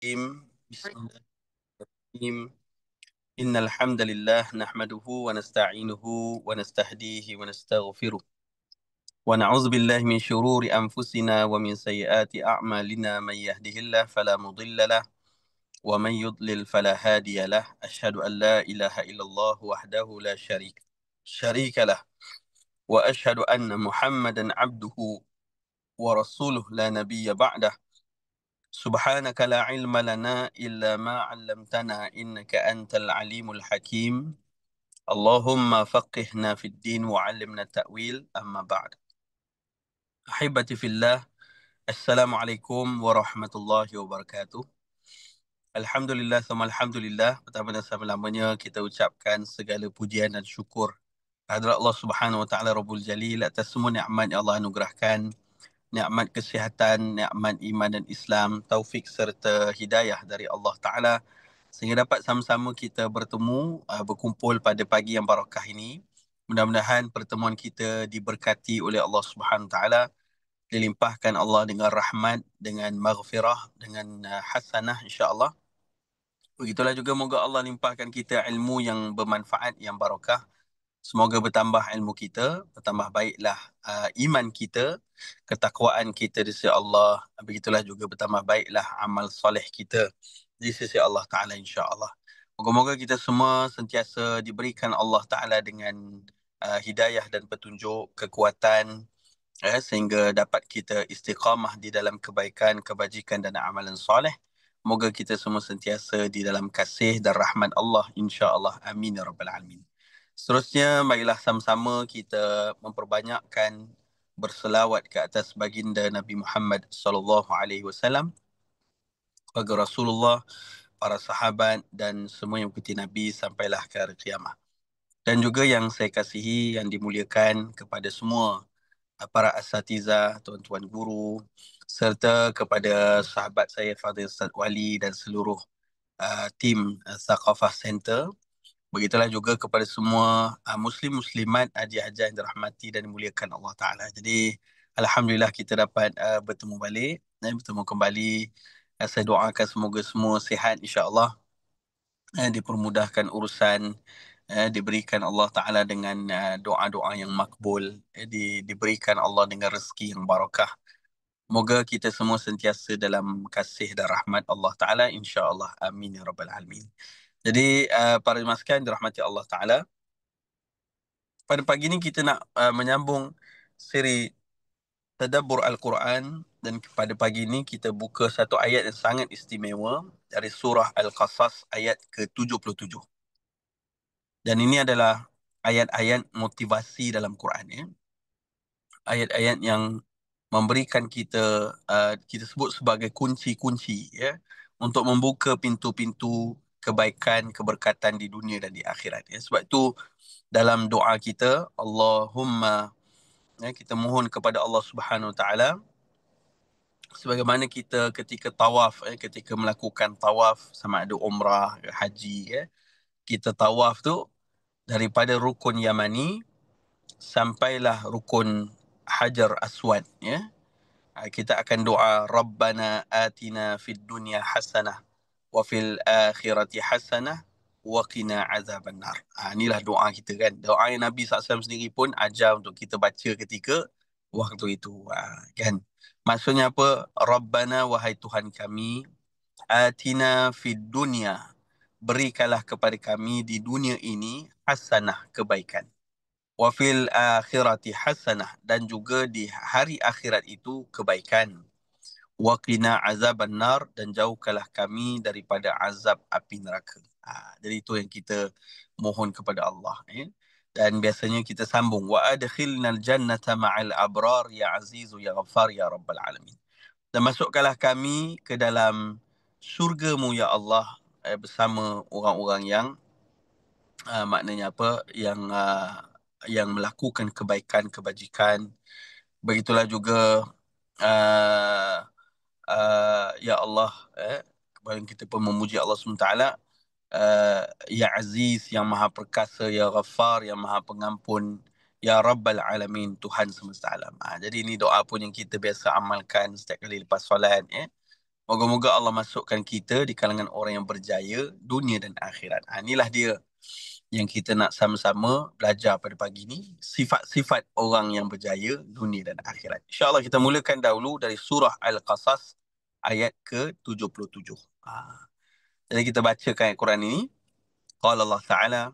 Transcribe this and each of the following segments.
بسم الله الرحيم. إن الحمد لله نحمده ونستعينه ونستهديه ونستغفره ونعوذ بالله من شرور أنفسنا ومن سيئات أعمالنا. من يهده الله فلا مضل له ومن يضلل فلا هادي له. أشهد أن لا إله إلا الله وحده لا شريك له، وأشهد أن محمدا عبده ورسوله لا نبي بعده. سبحانك لا علم لنا إلا ما علمتنا إنك أنت العليم الحكيم. اللهم فقهنا في الدين وعلمنا التأويل. أما بعد، أحبتي في الله، السلام عليكم ورحمة الله وبركاته. Alhamdulillah, sama Alhamdulillah. Pertama dan selama-lamanya kita ucapkan segala pujian dan syukur kehadrat Allah Subhanahu Wa Taala Rabbul Jalil atas semua nikmat yang Allah anugerahkan, nikmat kesihatan, nikmat iman dan Islam, taufik serta hidayah dari Allah Ta'ala, sehingga dapat sama-sama kita bertemu, berkumpul pada pagi yang barakah ini. Mudah-mudahan pertemuan kita diberkati oleh Allah Subhanahu Ta'ala, dilimpahkan Allah dengan rahmat, dengan maghfirah, dengan hasanah insya-Allah. Begitulah juga moga Allah limpahkan kita ilmu yang bermanfaat, yang barakah. Semoga bertambah ilmu kita, bertambah baiklah iman kita, ketakwaan kita di sisi Allah. Begitulah juga bertambah baiklah amal soleh kita di sisi Allah Ta'ala insya-Allah. Moga-moga kita semua sentiasa diberikan Allah Ta'ala dengan hidayah dan petunjuk, kekuatan, sehingga dapat kita istiqamah di dalam kebaikan, kebajikan dan amalan soleh. Moga kita semua sentiasa di dalam kasih dan rahmat Allah insya-Allah. Amin ya rabbal alamin. Seterusnya, marilah sama-sama kita memperbanyakkan berselawat ke atas baginda Nabi Muhammad sallallahu alaihi wasallam, keluarga Rasulullah, para sahabat dan semua yang mengikuti Nabi sampailah ke hari kiamat. Dan juga yang saya kasihi, yang dimuliakan, kepada semua para asatiza, tuan-tuan guru, serta kepada sahabat saya Fadil Ustaz Wali dan seluruh tim Thaqafah Center. Begitulah juga kepada semua muslim-muslimat, haji-haji yang dirahmati dan dimuliakan Allah Ta'ala. Jadi, Alhamdulillah kita dapat bertemu balik, bertemu kembali. Saya doakan semoga semua sihat insya-Allah, dipermudahkan urusan, diberikan Allah Ta'ala dengan doa-doa yang makbul, diberikan Allah dengan rezeki yang barakah. Moga kita semua sentiasa dalam kasih dan rahmat Allah Ta'ala insya-Allah. Amin ya rabbal alamin. Jadi para jemaah sekalian dirahmati Allah Ta'ala, pada pagi ini kita nak menyambung siri Tadabbur Al-Quran, dan pada pagi ini kita buka satu ayat yang sangat istimewa dari surah Al-Qasas ayat ke-77. Dan ini adalah ayat-ayat motivasi dalam Quran, ya. Ayat-ayat yang memberikan kita, kita sebut sebagai kunci-kunci, ya, untuk membuka pintu-pintu kebaikan, keberkatan di dunia dan di akhirat, ya. Sebab itu dalam doa kita, Allahumma, ya, kita mohon kepada Allah Subhanahu Wa Taala, sebagaimana kita ketika tawaf, ketika melakukan tawaf sama ada umrah, haji, ya, kita tawaf tu daripada rukun Yamani sampailah rukun Hajar Aswad, ya. Kita akan doa, Rabbana atina fid dunya hasanah wa fil akhirati hasanah wa qina azabannar. Inilah doa kita, kan. Doa yang Nabi SAW sendiri pun ajar untuk kita baca ketika waktu itu, kan. Maksudnya apa? Rabbana, wahai Tuhan kami, atina fid dunya, berikanlah kepada kami di dunia ini hasanah, kebaikan. Wa fil akhirati hasanah, dan juga di hari akhirat itu kebaikan. Wa qina azaban nar, dan jauhkanlah kami daripada azab api neraka. Jadi itu yang kita mohon kepada Allah, ya. Dan biasanya kita sambung, wa adkhilnal jannata ma'al abrar ya azizu ya ghaffar ya rabbal alamin. Dan masukkanlah kami ke dalam syurga-Mu ya Allah, bersama orang-orang yang maknanya apa, yang melakukan kebaikan, kebajikan. Begitulah juga uh, ya Allah, kemudian kita pun memuji Allah SWT, ya Aziz, yang maha perkasa, ya Ghaffar, yang maha pengampun, ya Rabbal Alamin, Tuhan semesta alam. Jadi ini doa pun yang kita biasa amalkan setiap kali lepas solat, ya. Moga-moga Allah masukkan kita di kalangan orang yang berjaya dunia dan akhirat. Inilah dia yang kita nak sama-sama belajar pada pagi ni. Sifat-sifat orang yang berjaya dunia dan akhirat. InsyaAllah kita mulakan dahulu dari surah Al-Qasas ayat ke-77. Jadi kita bacakan ayat Quran ini. Qala Allah Ta'ala,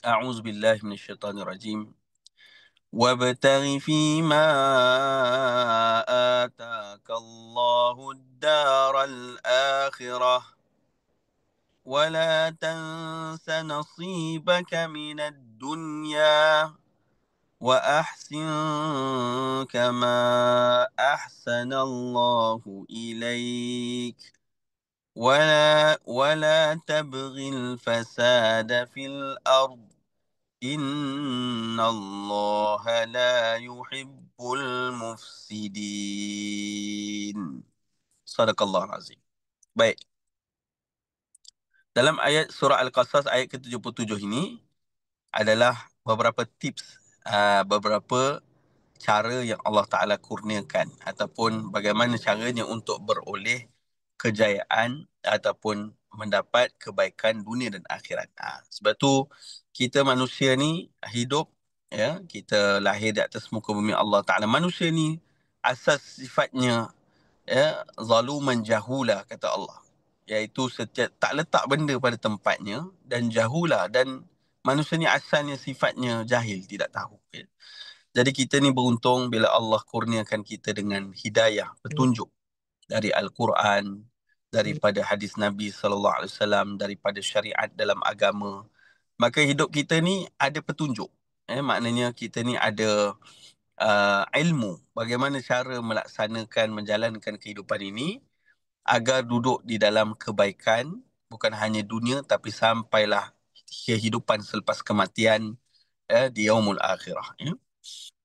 A'udzu billahi minasyaitonir rajim. وابتغ فيما آتاك الله الدار الآخرة ولا تنس نصيبك من الدنيا وأحسن كما أحسن الله إليك ولا تبغ الفساد في الأرض إن الله لا يحب المفسدين. Sadaqallahul Azim. Baik. Dalam ayat surah Al-Qasas ayat ke-77 ini adalah beberapa tips, beberapa cara yang Allah Ta'ala kurniakan ataupun bagaimana caranya untuk beroleh kejayaan ataupun mendapat kebaikan dunia dan akhirat. Sebab tu kita manusia ni hidup, ya, kita lahir di atas muka bumi Allah Ta'ala. Manusia ni asas sifatnya, ya, zaluman jahula kata Allah, iaitu setiap tak letak benda pada tempatnya, dan jahula, dan manusia ni asalnya sifatnya jahil, tidak tahu, ya. Jadi kita ni beruntung bila Allah kurniakan kita dengan hidayah, petunjuk dari Al-Quran, daripada hadis Nabi sallallahu alaihi wasallam, daripada syariat dalam agama. Maka hidup kita ni ada petunjuk. Maknanya kita ni ada ilmu bagaimana cara melaksanakan, menjalankan kehidupan ini agar duduk di dalam kebaikan, bukan hanya dunia tapi sampailah kehidupan selepas kematian, di yaumul akhirah, ya.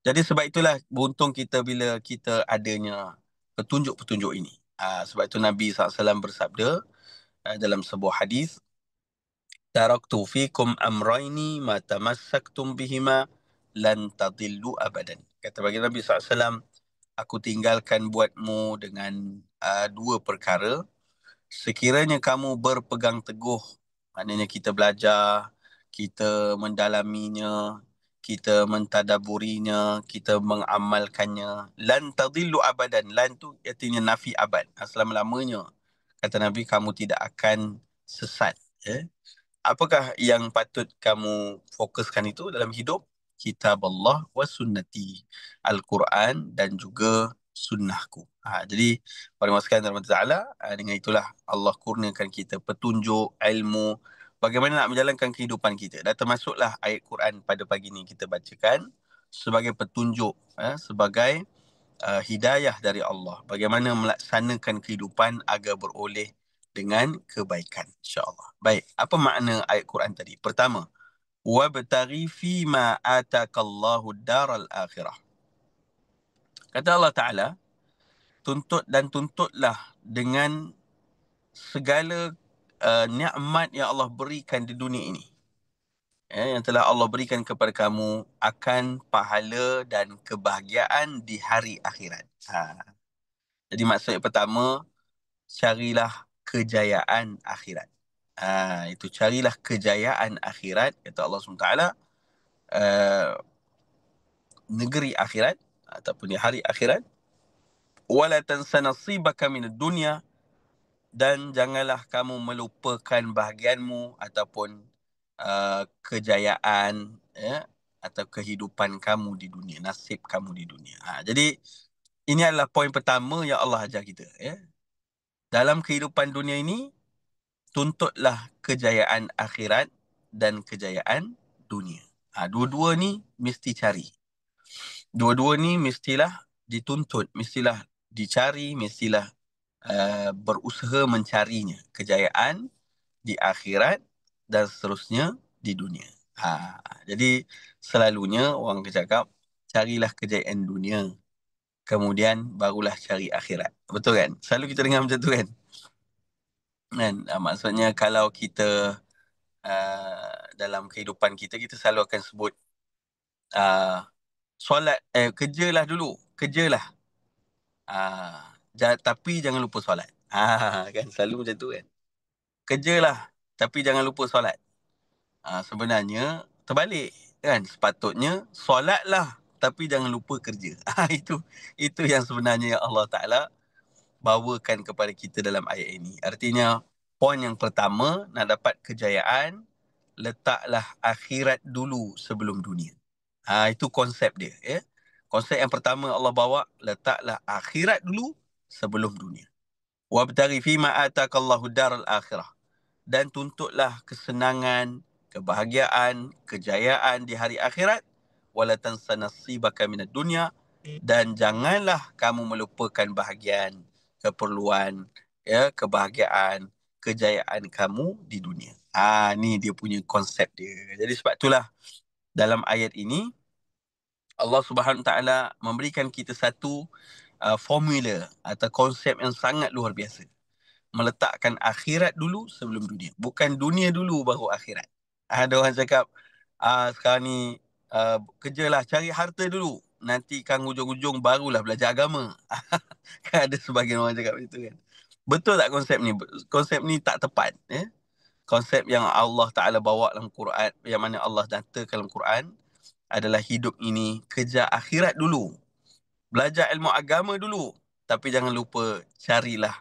Jadi sebab itulah beruntung kita bila kita adanya petunjuk-petunjuk ini. Sebab itu Nabi SAW bersabda dalam sebuah hadis, Taraktu fikum amraini ma tamassaktum bihima lan tadillu abadan. Kata bagi Nabi SAW, aku tinggalkan buatmu dengan dua perkara. Sekiranya kamu berpegang teguh, maknanya kita belajar, kita mendalaminya, kita mentadaburinya, kita mengamalkannya, lan tadillu abadan. Lan tu artinya nafi abad, selama-lamanya. Kata Nabi, kamu tidak akan sesat, ya. Apakah yang patut kamu fokuskan itu dalam hidup? Kitab Allah wa sunnati, Al-Quran dan juga sunnahku. Jadi pada masa sekarang Ta'ala, dengan itulah Allah kurniakan kita petunjuk, ilmu, bagaimana nak menjalankan kehidupan kita. Dan termasuklah ayat Quran pada pagi ini kita bacakan sebagai petunjuk, sebagai hidayah dari Allah. Bagaimana melaksanakan kehidupan agar beroleh dengan kebaikan, insya-Allah. Baik, apa makna ayat Quran tadi? Pertama, wabtaghi fima atakallahu daral akhirah. Kata Allah Ta'ala, tuntutlah dengan segala nikmat yang Allah berikan di dunia ini, yang telah Allah berikan kepada kamu, akan pahala dan kebahagiaan di hari akhirat. Jadi maksud yang pertama, carilah kejayaan akhirat. Itu carilah kejayaan akhirat, kata Allah SWT, negeri akhirat ataupun di hari akhirat. Wala tansa nasibaka minad dunya, dan janganlah kamu melupakan bahagianmu ataupun kejayaan, ya, atau kehidupan kamu di dunia, nasib kamu di dunia. Jadi ini adalah poin pertama yang Allah ajar kita, ya. Dalam kehidupan dunia ini, tuntutlah kejayaan akhirat dan kejayaan dunia. Dua-dua ni mesti cari. Dua-dua ni mestilah dituntut, mestilah dicari, mestilah berusaha mencarinya. Kejayaan di akhirat dan seterusnya di dunia. Jadi selalunya orang cakap, carilah kejayaan dunia, kemudian barulah cari akhirat. Betul kan? Selalu kita dengar macam tu kan? Maksudnya kalau kita dalam kehidupan kita, kita selalu akan sebut solat, kerjalah dulu, kerjalah. tapi jangan lupa solat. Kan selalu macam tu kan. Kerjalah tapi jangan lupa solat. Sebenarnya terbalik kan. Sepatutnya solatlah tapi jangan lupa kerja. Itu yang sebenarnya yang Allah Taala bawakan kepada kita dalam ayat ini. Artinya poin yang pertama, nak dapat kejayaan, letaklah akhirat dulu sebelum dunia. Itu konsep dia, ya. Konsep yang pertama Allah bawa, letaklah akhirat dulu sebelum dunia. Wabtaghi fima atakallahu daral akhirah. Dan tuntutlah kesenangan, kebahagiaan, kejayaan di hari akhirat. Wala tansa nasibaka minad dunya. Dan janganlah kamu melupakan bahagian, keperluan, ya, kebahagiaan, kejayaan kamu di dunia. Ni dia punya konsep dia. Jadi sebab itulah dalam ayat ini Allah Subhanahu Wa Taala memberikan kita satu formula atau konsep yang sangat luar biasa. Meletakkan akhirat dulu sebelum dunia. Bukan dunia dulu baru akhirat. Ada orang cakap, sekarang ni kerjalah, cari harta dulu. Nanti kan hujung-hujung barulah belajar agama. Kan ada sebagian orang cakap itu kan. Betul tak konsep ni? Konsep ni tak tepat. Konsep yang Allah Ta'ala bawa dalam Quran, yang mana Allah nyatakan dalam Quran, adalah hidup ini, kejar akhirat dulu. Belajar ilmu agama dulu. Tapi jangan lupa carilah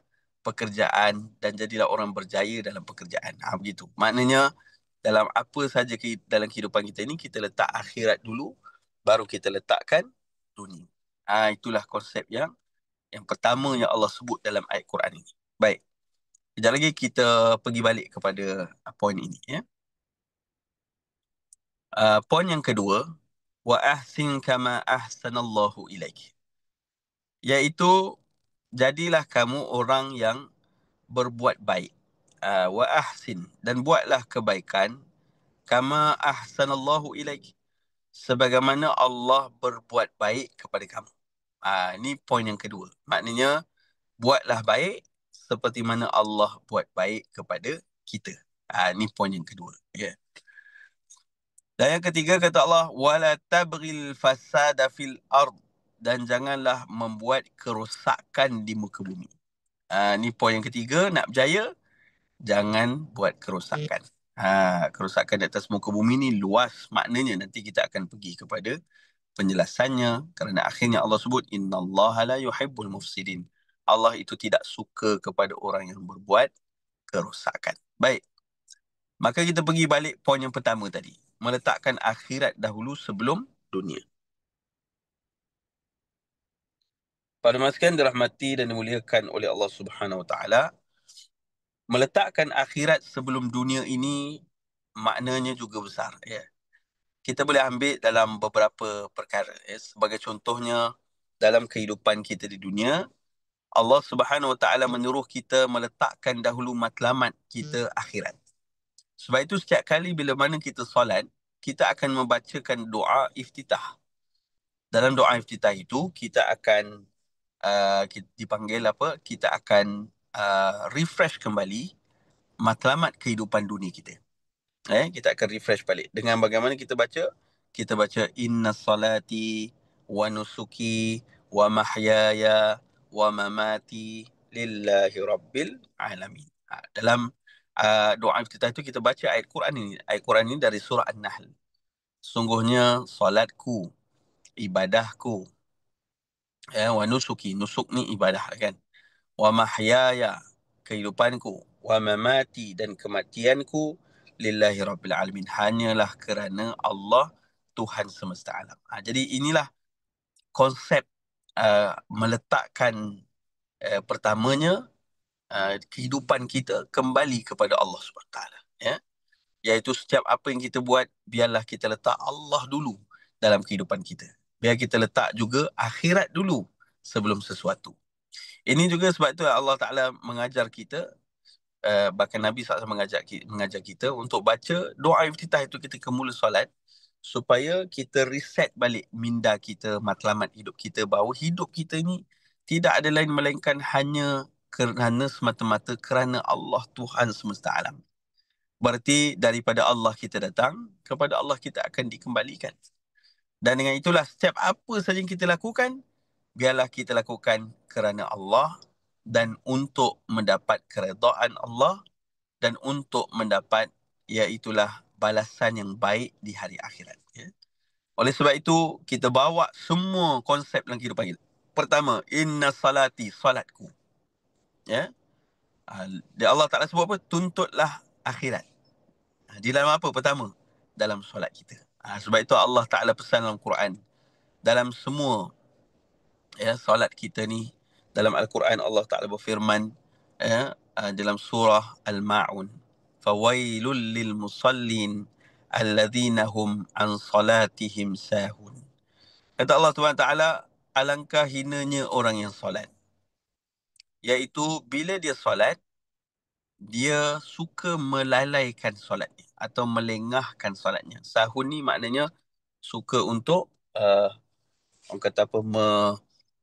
pekerjaan dan jadilah orang berjaya dalam pekerjaan. Begitu. Maknanya dalam apa saja dalam kehidupan kita ni, kita letak akhirat dulu, baru kita letakkan dunia. Itulah konsep yang pertama yang Allah sebut dalam ayat Quran ini. Baik. Sekejap lagi kita pergi balik kepada poin ini. Ya. Poin yang kedua, wa ahsin kama ahsanallahu ilaik. Iaitu jadilah kamu orang yang berbuat baik. Wa ahsin, dan buatlah kebaikan, kama ahsanallahu ilaik, sebagaimana Allah berbuat baik kepada kamu. Ini poin yang kedua. Maknanya buatlah baik seperti mana Allah buat baik kepada kita. Ini poin yang kedua. Yeah. Dan yang ketiga kata Allah, wala tabghil fasada fil ard, dan janganlah membuat kerosakan di muka bumi. Ni poin yang ketiga, nak berjaya, jangan buat kerosakan. Kerosakan di atas muka bumi ni luas maknanya, nanti kita akan pergi kepada penjelasannya, kerana akhirnya Allah sebut innallaha la yuhibbul mufsidin. Allah itu tidak suka kepada orang yang berbuat kerosakan. Baik. Maka kita pergi balik poin yang pertama tadi, meletakkan akhirat dahulu sebelum dunia. Pada maskan dirahmati dan dimuliakan oleh Allah Subhanahu Wa Taala, meletakkan akhirat sebelum dunia ini maknanya juga besar. Ya. Kita boleh ambil dalam beberapa perkara. Ya. Sebagai contohnya, dalam kehidupan kita di dunia, Allah Subhanahu Wa Taala menyuruh kita meletakkan dahulu matlamat kita akhirat. Sebab itu setiap kali bila mana kita solat, kita akan membacakan doa iftitah. Dalam doa iftitah itu, kita akan dipanggil apa? Kita akan refresh kembali matlamat kehidupan dunia kita. Kita akan refresh balik. Dengan bagaimana kita baca? Kita baca inna salati wa nusuki wa mahyaya wa mamati lillahi rabbil alamin. Dalam doa iftitah itu kita baca ayat Quran ini. Ayat Quran ini dari surah An-Nahl. Sungguhnya salatku, ibadahku, wa nusuki, nusuk ni ibadah kan. Wa mahyaya, kehidupanku, wa mamati, dan kematianku, lillahi rabbil alamin, hanyalah kerana Allah, Tuhan semesta alam. Jadi inilah konsep meletakkan pertamanya kehidupan kita kembali kepada Allah SWT. Ya? Iaitu setiap apa yang kita buat, biarlah kita letak Allah dulu dalam kehidupan kita. Biar kita letak juga akhirat dulu sebelum sesuatu. Ini juga sebab itu Allah Ta'ala mengajar kita, bahkan Nabi SAW mengajar kita untuk baca doa iftitah itu ketika mula solat, supaya kita reset balik minda kita, matlamat hidup kita, bahawa hidup kita ni tidak ada lain melainkan hanya kerana semata-mata kerana Allah Tuhan semesta alam. Berarti daripada Allah kita datang, kepada Allah kita akan dikembalikan. Dan dengan itulah setiap apa saja yang kita lakukan, biarlah kita lakukan kerana Allah dan untuk mendapat keredaan Allah dan untuk mendapat iaitulah balasan yang baik di hari akhirat. Ya. Oleh sebab itu, kita bawa semua konsep dalam kehidupan kita. Pertama, inna salati, salatku. Ya. Allah Ta'ala sebut apa? Tuntutlah akhirat. Di dalam apa? Pertama, dalam solat kita. Sebab itu Allah Ta'ala pesan dalam Quran. Dalam semua solat kita ni, dalam Al-Quran Allah Ta'ala berfirman dalam surah Al-Ma'un. Fawailul lil musallin alladhina hum an salatihim sahun. Kata Allah Ta'ala, alangkah hinanya orang yang solat. Iaitu bila dia solat, dia suka melalaikan solatnya atau melengahkan solatnya. Sahun ni maknanya suka untuk orang kata apa,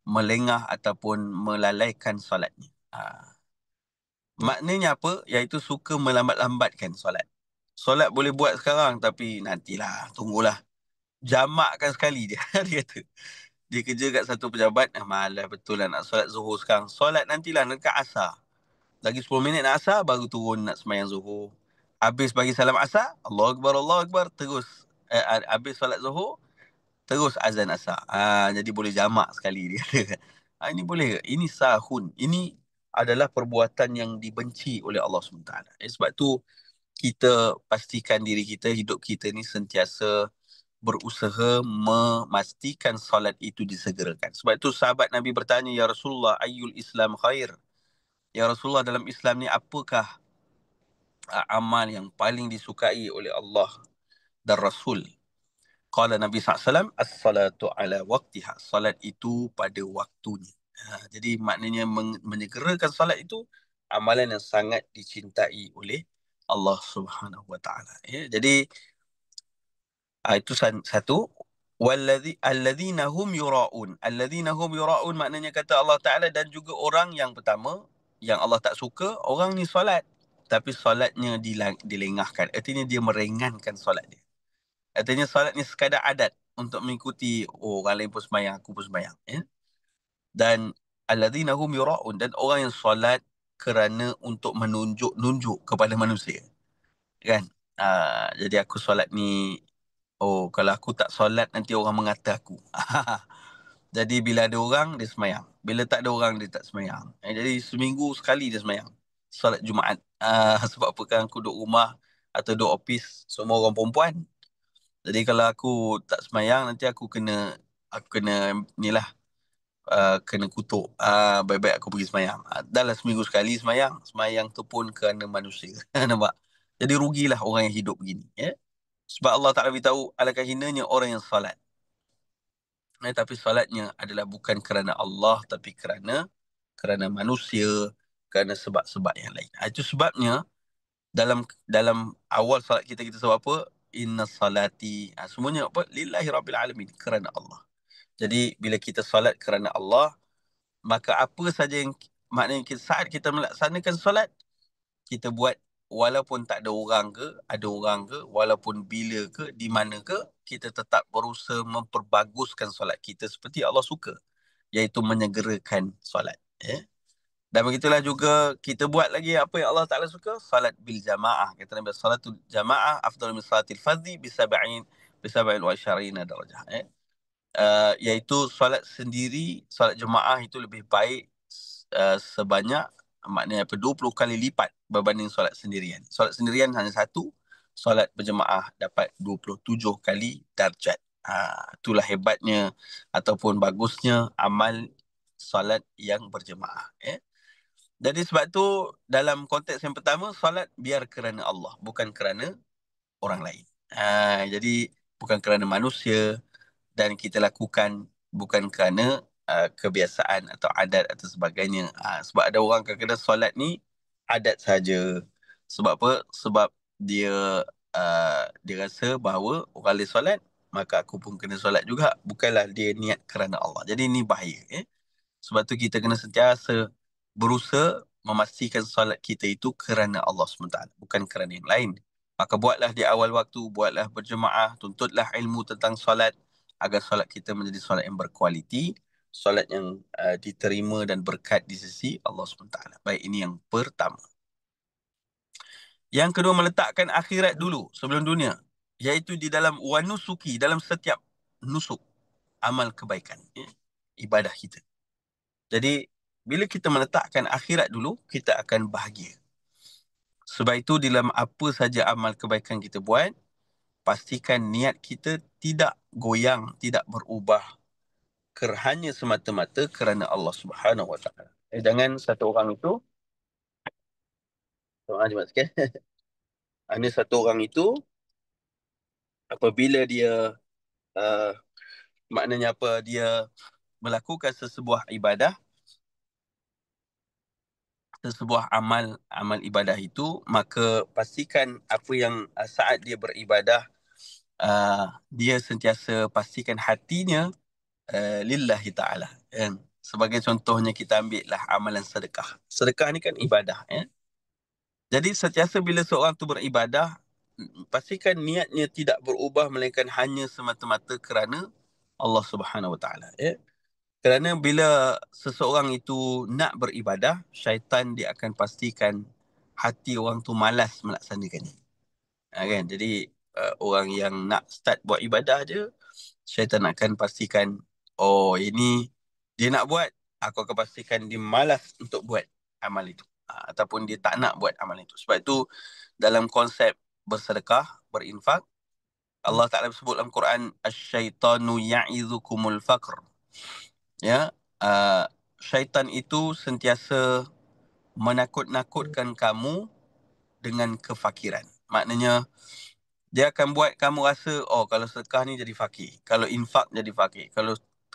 melengah ataupun melalaikan solatnya. Maknanya apa? Iaitu suka melambat-lambatkan solat. Solat boleh buat sekarang tapi nantilah, tunggulah. Jamakkan sekali dia. Dia kata. Dia kerja kat satu pejabat, malas betul lah nak solat zuhur sekarang. Solat nantilah dekat asar. Lagi 10 minit nak asar, baru turun nak sembahyang zuhur. Habis bagi salam asar, Allah Akbar, terus. Habis solat zuhur, terus azan asar. Jadi boleh jamak sekali dia. Ini boleh ke? Ini sahun. Ini adalah perbuatan yang dibenci oleh Allah SWT. Sebab tu, kita pastikan diri kita, hidup kita ni sentiasa berusaha memastikan solat itu disegerakan. Sebab itu sahabat Nabi bertanya, Ya Rasulullah, ayyul Islam khair? Ya Rasulullah, dalam Islam ni apakah amal yang paling disukai oleh Allah dan Rasul? Qala Nabi SAW, as-salatu ala waqtiha. Salat itu pada waktunya. Jadi maknanya menyegerakan salat itu amalan yang sangat dicintai oleh Allah Subhanahu Wa Taala. Jadi itu satu. Alladzina hum yura'un. Alladzina hum yura'un maknanya kata Allah Ta'ala, dan juga orang yang pertama yang Allah tak suka, orang ni solat tapi solatnya dilengahkan. Artinya dia meringankan solat dia. Artinya solat ni sekadar adat untuk mengikuti orang lain pun sembahyang, aku pun sembahyang. Dan alladzina hum yura'un, dan orang yang solat kerana untuk menunjuk kepada manusia. Kan? Jadi aku solat ni, kalau aku tak solat nanti orang mengata aku. Jadi bila ada orang, dia semayang. Bila tak ada orang, dia tak semayang. Jadi seminggu sekali dia semayang. Solat Jumaat. Sebab apa kan aku duduk rumah atau duduk office, semua orang perempuan. Jadi kalau aku tak semayang, nanti aku kena ni lah, kena kutuk. Baik-baik aku pergi semayang. Dah lah seminggu sekali semayang. Semayang tu pun kerana manusia. Nampak? Jadi rugilah orang yang hidup begini. Sebab Allah Ta'ala beritahu, alangkah hinanya orang yang salat. Tapi salatnya adalah bukan kerana Allah, tapi kerana manusia, kerana sebab-sebab yang lain. Itu sebabnya dalam awal salat kita sebab apa? Inna salati. Semuanya apa? Lillahi Rabbil Alamin. Kerana Allah. Jadi bila kita salat kerana Allah, maka apa saja yang maknanya saat kita melaksanakan salat, kita buat walaupun tak ada orang ke, ada orang ke, walaupun bila ke, di mana ke, kita tetap berusaha memperbaguskan solat kita seperti Allah suka, iaitu menyegerakan solat. Dan begitulah juga kita buat lagi apa yang Allah Ta'ala suka, salat bil jamaah. Kata Nabi, salatul jamaah afdal min salatil fadhi bisab'in wa syarina darajah. Iaitu solat sendiri, solat jemaah itu lebih baik sebanyak, maknanya 20 kali lipat berbanding solat sendirian. Solat sendirian hanya satu, solat berjemaah dapat 27 kali darjat. Itulah hebatnya ataupun bagusnya amal solat yang berjemaah. Jadi sebab tu dalam konteks yang pertama, solat biar kerana Allah, bukan kerana orang lain. Jadi bukan kerana manusia, dan kita lakukan bukan kerana kebiasaan atau adat atau sebagainya. Sebab ada orang kadang-kadang solat ni adat saja. Sebab apa? Sebab dia rasa bahawa orang lain solat, maka aku pun kena solat juga. Bukanlah dia niat kerana Allah. Jadi ini bahaya. Sebab tu kita kena sentiasa berusaha memastikan solat kita itu kerana Allah SWT, bukan kerana yang lain. Maka buatlah di awal waktu, buatlah berjemaah, tuntutlah ilmu tentang solat agar solat kita menjadi solat yang berkualiti. solat yang diterima dan berkat di sisi Allah SWT. Baik, ini yang pertama. Yang kedua, meletakkan akhirat dulu sebelum dunia, iaitu di dalam wanusuki, dalam setiap nusuk, amal kebaikan, ibadah kita. Jadi bila kita meletakkan akhirat dulu, kita akan bahagia. Sebab itu dalam apa saja amal kebaikan kita buat, pastikan niat kita tidak goyang, tidak berubah hanya semata-mata kerana Allah Subhanahu Wa Taala. Jangan satu orang itu, jemaah sekalian, hanya satu orang itu apabila dia uh, maknanya apa, dia melakukan sesebuah ibadah, sesebuah amal ibadah itu, maka pastikan apa yang saat dia beribadah, dia sentiasa pastikan hatinya lillahi ta'ala, kan? Sebagai contohnya, kita ambil lah amalan sedekah. Sedekah ni kan ibadah, ya. Jadi sentiasa bila seorang tu beribadah, pastikan niatnya tidak berubah melainkan hanya semata-mata kerana Allah Subhanahu Wa Taala, ya. Kerana bila seseorang itu nak beribadah, syaitan dia akan pastikan hati orang tu malas melaksanakannya. Kan? Jadi orang yang nak start buat ibadah je, syaitan akan pastikan, oh ini dia nak buat, aku akan pastikan dia malas untuk buat amal itu. Ataupun dia tak nak buat amal itu. Sebab itu dalam konsep bersedekah, berinfak, Allah Ta'ala sebut dalam Quran, asyaitanu ya'izukumul faqr. Ya, syaitan itu sentiasa menakut-nakutkan kamu dengan kefakiran. Maknanya dia akan buat kamu rasa, oh kalau sedekah ni jadi fakir, kalau infak jadi fakir,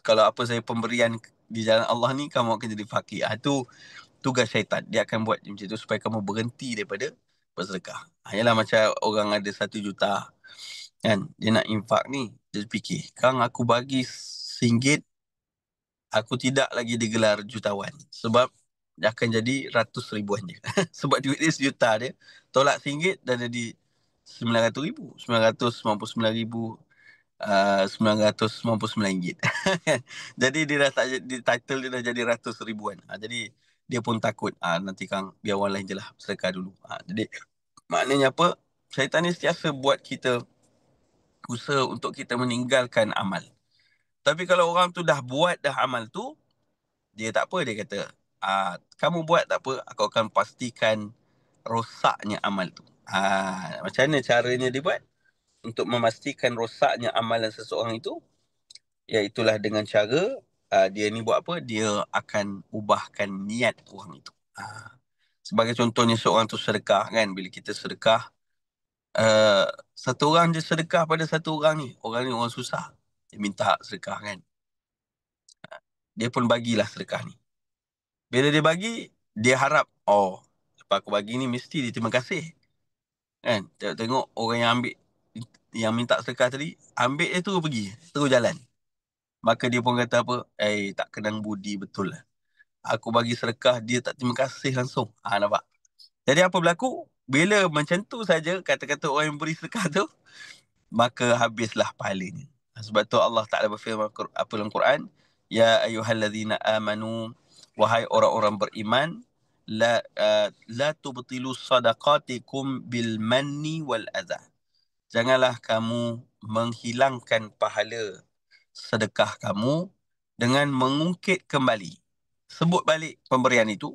kalau apa saya pemberian di jalan Allah ni kamu akan jadi fakir. Itu tugas syaitan. Dia akan buat macam tu supaya kamu berhenti daripada bersedekah. Yalah, macam orang ada 1 juta, kan, dia nak infak ni, dia fikir, Kang, aku bagi RM1, aku tidak lagi digelar jutawan. Sebab dia akan jadi ratus ribuan je. Sebab duit dia 1 juta, dia tolak RM1 dah jadi 900,000, 999,000, RM999. Jadi dia dah tak jadi, title dia dah jadi ratus ribuan. Jadi dia pun takut, nanti Kang, biar orang lain je lah sedekah dulu. Jadi maknanya apa? Syaitan ni sentiasa buat kita usaha untuk kita meninggalkan amal. Tapi kalau orang tu dah buat dah amal tu, dia tak apa, dia kata, kamu buat tak apa, aku akan pastikan rosaknya amal tu. Macam mana caranya dia buat untuk memastikan rosaknya amalan seseorang itu? Iaitulah dengan cara dia ni buat apa? Dia akan ubahkan niat orang itu. Sebagai contohnya, seorang tu sedekah, kan? Bila kita sedekah, satu orang je sedekah pada satu orang ni. Orang ni orang susah. Dia minta sedekah, kan? Dia pun bagilah sedekah ni. Bila dia bagi, dia harap, oh, lepas aku bagi ni mesti dia terima kasih. Kan? Tengok orang yang ambil, yang minta sedekah tadi, ambil dia terus pergi, terus jalan. Maka dia pun kata apa? Tak kenang budi betul lah. Aku bagi sedekah, dia tak terima kasih langsung. Nampak? Jadi apa berlaku? Bila macam tu saja kata-kata orang yang beri sedekah tu, maka habislah pahalanya. Sebab tu Allah Ta'ala berfirman apa dalam Quran? Ya ayyuhallazina amanu, wahai orang-orang beriman, la tubtilu sadaqatikum bil manni wal adha. Janganlah kamu menghilangkan pahala sedekah kamu dengan mengungkit kembali, sebut balik pemberian itu,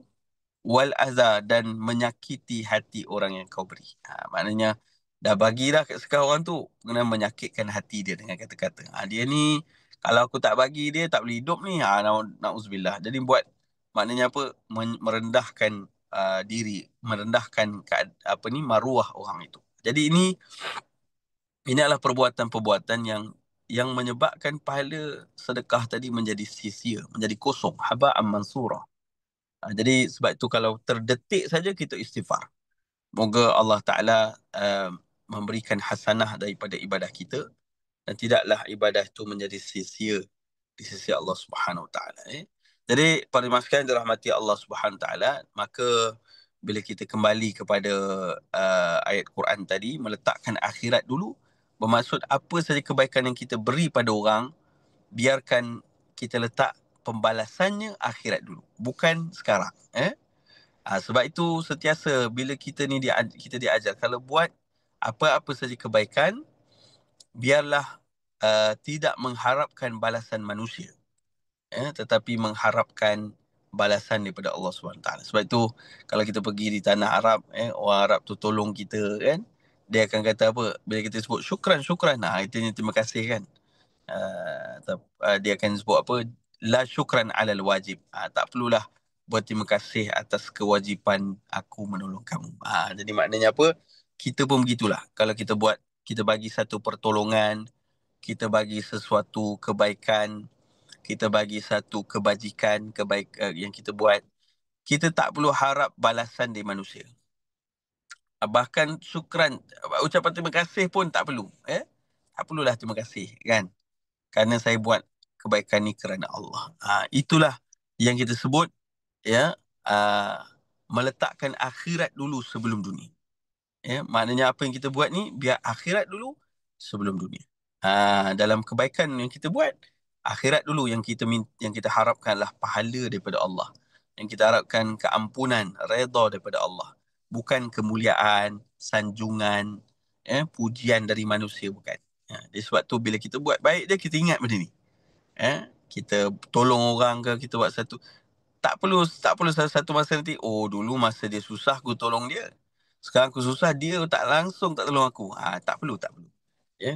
wal adha, dan menyakiti hati orang yang kau beri. Maknanya dah bagi dah kat sekarang orang tu, kena menyakitkan hati dia dengan kata-kata, dia ni kalau aku tak bagi dia tak boleh hidup ni. Na'udzubillah. Jadi buat, maknanya apa, merendahkan diri, merendahkan maruah orang itu. Jadi ini adalah perbuatan-perbuatan yang menyebabkan pahala sedekah tadi menjadi sia-sia, menjadi kosong, haba'an mansura. Jadi sebab itu kalau terdetik saja kita istighfar. Moga Allah Ta'ala memberikan hasanah daripada ibadah kita, dan tidaklah ibadah itu menjadi sia-sia di sisi Allah Subhanahu Wa Ta'ala. Jadi para sekalian dirahmati Allah Subhanahu Wa Ta'ala, maka bila kita kembali kepada ayat Quran tadi, meletakkan akhirat dulu, bermaksud apa saja kebaikan yang kita beri pada orang, biarkan kita letak pembalasannya akhirat dulu, bukan sekarang. Sebab itu sentiasa bila kita ni kita diajar, kalau buat apa-apa saja kebaikan, biarlah tidak mengharapkan balasan manusia, tetapi mengharapkan balasan daripada Allah SWT. Sebab itu kalau kita pergi di tanah Arab, orang Arab tu tolong kita kan, dia akan kata apa bila kita sebut syukran, itu terima kasih kan. Dia akan sebut apa, la syukran alal wajib, tak perlulah berterima kasih atas kewajipan aku menolong kamu. Jadi maknanya apa, kita pun begitulah. Kalau kita bagi satu pertolongan, kita bagi sesuatu kebaikan, kita bagi satu kebajikan yang kita buat, kita tak perlu harap balasan dari manusia. Bahkan syukran, ucapan terima kasih pun tak perlu. Tak perlulah terima kasih kan, kerana saya buat kebaikan ni kerana Allah. Itulah yang kita sebut, ya, meletakkan akhirat dulu sebelum dunia. Maknanya apa yang kita buat ni biar akhirat dulu sebelum dunia. Dalam kebaikan yang kita buat, akhirat dulu yang kita harapkanlah pahala daripada Allah. Yang kita harapkan keampunan, redha daripada Allah. Bukan kemuliaan, sanjungan, pujian dari manusia, bukan. Jadi sebab tu bila kita buat baik dia, kita ingat benda ni. Kita tolong orang ke, kita buat tak perlu satu masa nanti, dulu masa dia susah aku tolong dia, sekarang aku susah dia tak tolong aku. Tak perlu.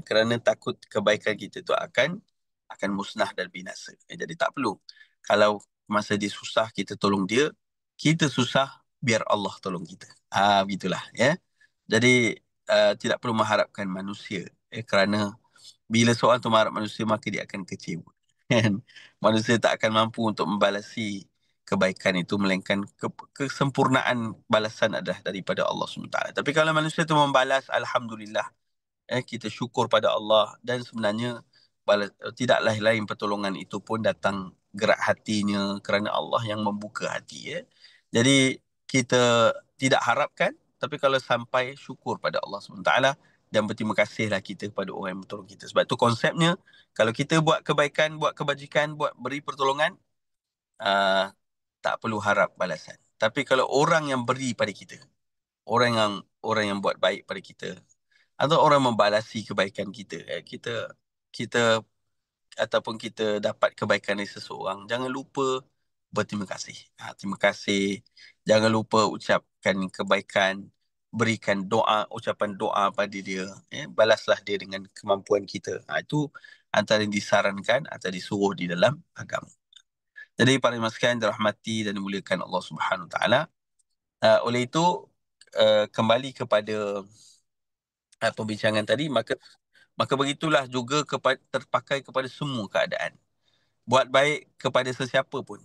Kerana takut kebaikan kita tu akan musnah dan binasa. Jadi tak perlu. Kalau masa dia susah kita tolong dia, kita susah biar Allah tolong kita. Begitulah, ya. Jadi tidak perlu mengharapkan manusia, kerana bila seorang tu mengharap manusia, maka dia akan kecewa. Kan? Manusia tak akan mampu untuk membalasi kebaikan itu, melainkan kesempurnaan balasan adalah daripada Allah SWT. Tapi kalau manusia itu membalas, Alhamdulillah, kita syukur pada Allah, dan sebenarnya tidaklah lain pertolongan itu pun datang gerak hatinya kerana Allah yang membuka hati. Jadi kita tidak harapkan, tapi kalau sampai, syukur pada Allah SWT, dan berterima kasihlah kita kepada orang yang bertolong kita. Sebab tu konsepnya, kalau kita buat kebaikan, buat kebajikan, beri pertolongan, uh, tak perlu harap balasan. Tapi kalau orang yang beri pada kita, orang yang buat baik pada kita, atau orang membalasi kebaikan kita, kita ataupun kita dapat kebaikan dari seseorang, jangan lupa berterima kasih. Terima kasih. Jangan lupa ucapkan kebaikan, berikan ucapan doa pada dia. Balaslah dia dengan kemampuan kita. Itu antara yang disarankan atau disuruh di dalam agama. Jadi para jemaah sekalian dirahmati dan dimuliakan Allah Subhanahu Wa Taala. Oleh itu, kembali kepada pembincangan tadi, maka begitulah juga terpakai kepada semua keadaan. Buat baik kepada sesiapa pun.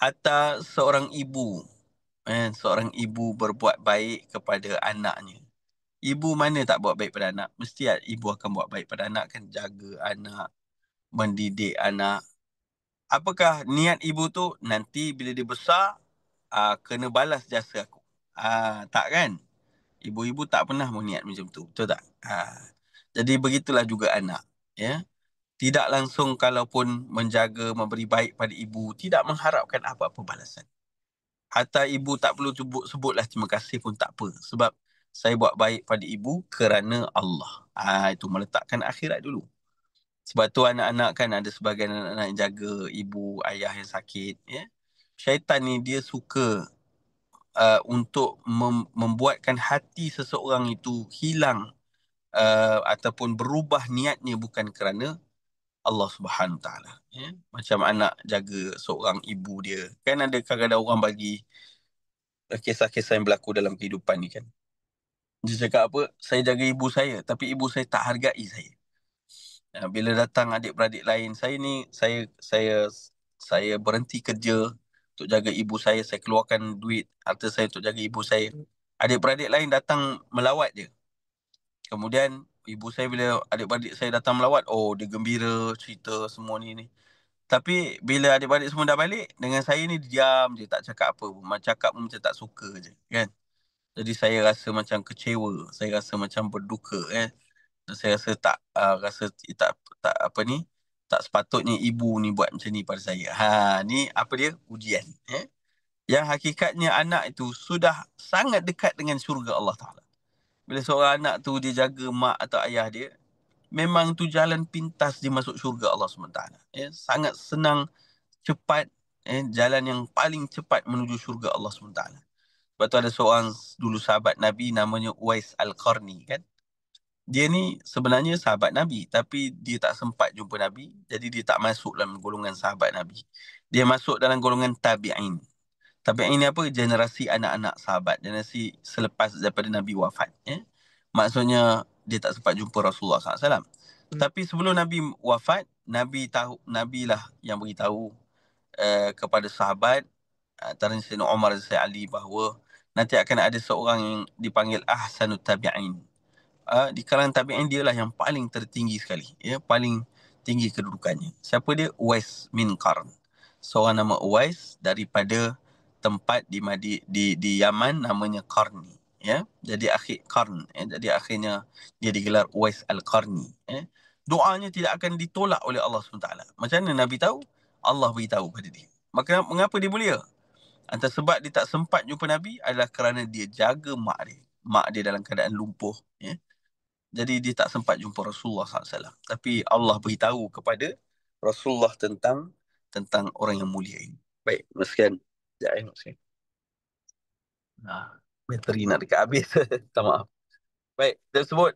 Hatta seorang ibu berbuat baik kepada anaknya. Ibu mana tak buat baik pada anak? Mesti ibu akan buat baik pada anak kan, jaga anak, mendidik anak. Apakah niat ibu tu? Nanti bila dia besar, kena balas jasa aku. Tak kan? Ibu-ibu tak pernah niat macam tu. Betul tak? Jadi begitulah juga anak. Ya. Tidak langsung kalaupun menjaga, memberi baik pada ibu, tidak mengharapkan apa-apa balasan. Hatta ibu tak perlu sebutlah terima kasih pun tak apa. Sebab saya buat baik pada ibu kerana Allah. Itu meletakkan akhirat dulu. Sebab tu anak-anak kan, ada sebagian anak-anak yang jaga ibu, ayah yang sakit. Syaitan ni dia suka untuk membuatkan hati seseorang itu hilang, ataupun berubah niatnya bukan kerana Allah Subhanahu Taala. Macam anak jaga seorang ibu dia. Kan ada kadang-kadang orang bagi kisah-kisah yang berlaku dalam kehidupan ni kan. Dia cakap apa? Saya jaga ibu saya, tapi ibu saya tak hargai saya. Bila datang adik-beradik lain, saya berhenti kerja untuk jaga ibu saya keluarkan duit harta saya untuk jaga ibu saya. Adik-beradik lain datang melawat dia. Kemudian bila adik-beradik saya datang melawat, dia gembira, cerita semua ni. Tapi bila adik-beradik semua dah balik, dengan saya ni diam je, tak cakap apa pun. Cakap pun macam tak suka je kan. Jadi saya rasa macam kecewa, saya rasa macam berduka. Dan saya rasa tak tak apa ni, tak sepatutnya ibu ni buat macam ni pada saya. Ni apa dia? Ujian. Yang hakikatnya anak itu sudah sangat dekat dengan syurga Allah Ta'ala. Bila seorang anak tu dia jaga mak atau ayah dia, memang tu jalan pintas dia masuk syurga Allah SWT. Sangat senang, cepat, jalan yang paling cepat menuju syurga Allah SWT. Sebab tu ada seorang dulu sahabat Nabi namanya Uwais Al-Qarni kan. Dia ni sebenarnya sahabat Nabi, tapi dia tak sempat jumpa Nabi, jadi dia tak masuk dalam golongan sahabat Nabi. Dia masuk dalam golongan tabi'in. Tabi'in ni apa? Generasi anak-anak sahabat, generasi selepas daripada Nabi wafat. Maksudnya dia tak sempat jumpa Rasulullah SAW. Tapi sebelum Nabi wafat, Nabi lah yang beritahu kepada sahabat, antaranya Sayyidina Umar dan Sayyidina Ali, bahawa nanti akan ada seorang yang dipanggil Ahsanut Tabi'in. Di kalangan tabi'in dia lah yang paling tertinggi sekali, paling tinggi kedudukannya. Siapa dia? Uwais bin Qarn. Seorang nama Uwais daripada tempat di Yaman namanya Qarni, Jadi akhir Qarn, jadi akhirnya dia digelar Uwais Al-Qarni, Doanya tidak akan ditolak oleh Allah SWT. Macam mana Nabi tahu? Allah beritahu pada dia. Maka mengapa dia mulia? Antara sebab dia tak sempat jumpa Nabi adalah kerana dia jaga mak dia. Mak dia dalam keadaan lumpuh, Jadi dia tak sempat jumpa Rasulullah SAW. Tapi Allah beritahu kepada Rasulullah tentang orang yang mulia ini. Baik, sekian. Sekejap, sekian. Bateri nak dekat habis. Tak, maaf. Baik, kita sebut